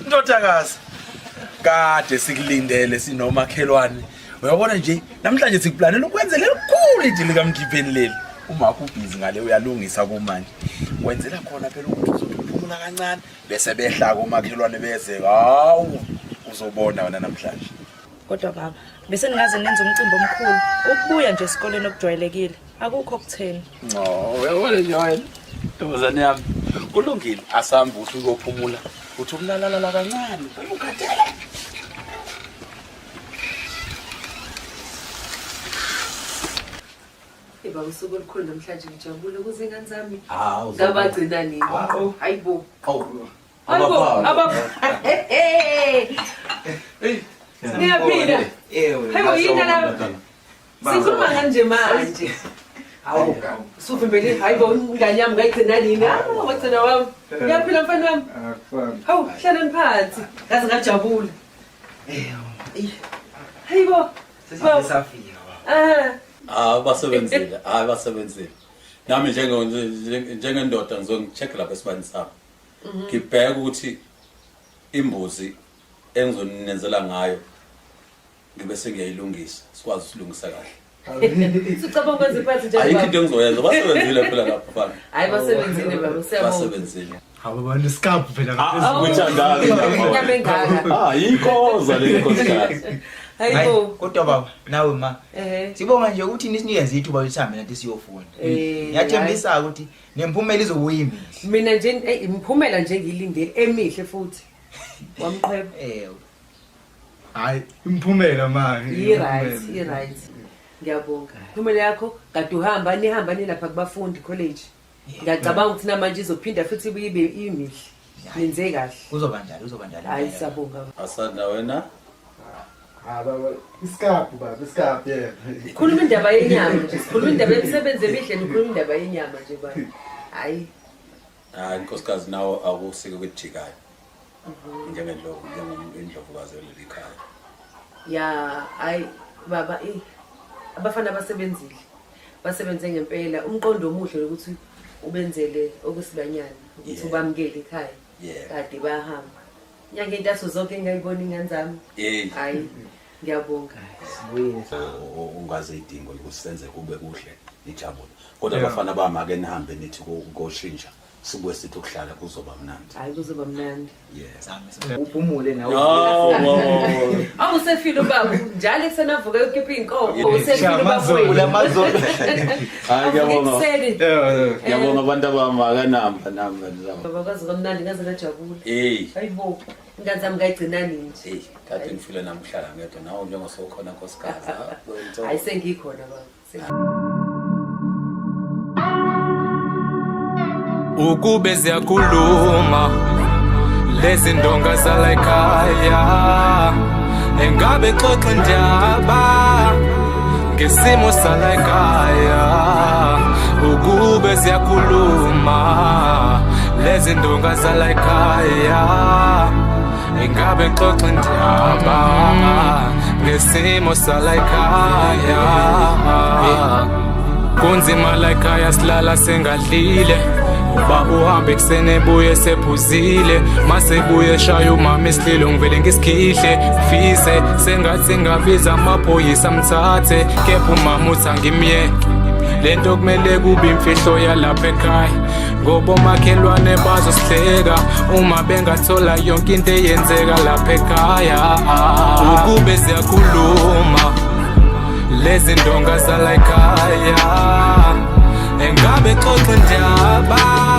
Ndodakazi kade sikulindele sinomakhelwane uyabona nje namhlanje sikuplanela ukwenza lelikhulu idili kaMgibeni leli uma kubhizi ngale uyalungisa kumanje wenzela khona phela ukuthi uzophumula kancane bese behla komakhelwane beze hawu uzobona wena namhlanje. Kodwa baba bese ningaze nenze umcimbi omkhulu ukubuya nje esikoleni okujwayelekile akukho okutheni. Uyabona nje wena ntombazane yami kulungile asambe uthi uzophumula uthi umlalala kancane ukhathele. Eba usuku olukhulu namhlanje ngijabule ukuze ingane zami Hawu ngabagcina nini. Hayibo. Niyaphila. Hayibo yini la? Sikhuluma kanje manje. Hawu. Suvimbele hayibo ingane yami ngayigcina nini? Wagcina wami. Niyaphila mfana wami? Hawu hlalani phansi. Ngaze ngajabula. Hayibo. Sesafika baba. Basebenzile. Basebenzile. Nami njengendoda ngizocheck lapha esibani sami. Ngibheka ukuthi imbuzi engizoninenzela ngayo ngibe sengiyayilungisa sikwazi usilungisa kahle. Sicabanga ukwenza iphathi njalo. Ayikho into engizoyenza basebenzile phela lapha mfana. Hayi basebenzile baba siyabonga. Basebenzile. Hawu abantu scalp phela Ngichangazi. Inyama engaka. Yikoza le nkosikazi. Hayibo. Kodwa baba nawe ma. Sibonga nje ukuthi nisinikeze ithuba lisambe nathi siyofunda. Ngiyathembisa ukuthi nemphumela izobuyimi. Mina nje imphumela nje ngilindele emihle futhi. Wamqheba. Hayi imphumela manje. Right. Ngiyabonga. Imphumela yakho kade nihamba lapha kubafundi college. Ngiyacabanga ukuthi namanje izophinda futhi ibe imihle. Nenze kahle. Uzoba njalo. Hayi siyabonga. Asanda wena. Baba iskapu baba iskapu yeah. Khuluma indaba yenyama nje. Sikhuluma indaba yemisebenzi emihle nokhuluma indaba yenyama nje baba. Hayi. Inkosikazi nawo akusike kwejikayo. Njengendlovukazi lelikhaya. Ya, hayi baba abafana basebenzile. Basebenze ngempela umqondo omuhle ukuthi ubenzele okusibanyana ukuthi ubamkele ekhaya. Kade bayahamba. Nyanga intaso zonke engayibona ingane zami. Hayi ngiyabonga. Ungaze idingo ukusenze kube kuhle ijabule. Kodwa abafana bamake nihambe nithi ngoshintsha sibuye sithi ukuhlala kuzoba mnandi. Hayi kuzoba mnandi. Yes. Uphumule nawe. Awusefile baba njalo kusenavuka ukhipha inkomo. Usefile baba. Ulamazolo. Hayi ngiyabonga. Ngiyabonga abantu abamaka namba zabo. Baba kwazi kamnandi ngaze ngajabula. Hayibo. Ingane zami ngayigcina nini nje. Kade ngifile namhlanje ngedwa nawe njengosokhona nkosikazi. Hayi sengikhona baba. Ukube ziyakhuluma lezi ndonga zala ekhaya engabe xoxa indaba ngesimo sala ekhaya. Ukube ziyakhuluma lezi ndonga zala ekhaya engabe xoxa indaba ngesimo sala ekhaya. Kunzima la ekhaya silala sengadlile uba uhambe kusene ebuye sephuzile mase ebuye eshaya umama isililo ngivele ngisikhihle fise sengathi ngabiza amaphoyisa mthathe kepha umama uthi angimyeke lento kumele kube imfihlo yalapha ekhaya ngoba omakhelwane bazosihleka uma bengathola yonke into eyenzeka lapha ekhaya ukube siyakhuluma lezi ndonga zala ekhaya engabe xoxa indaba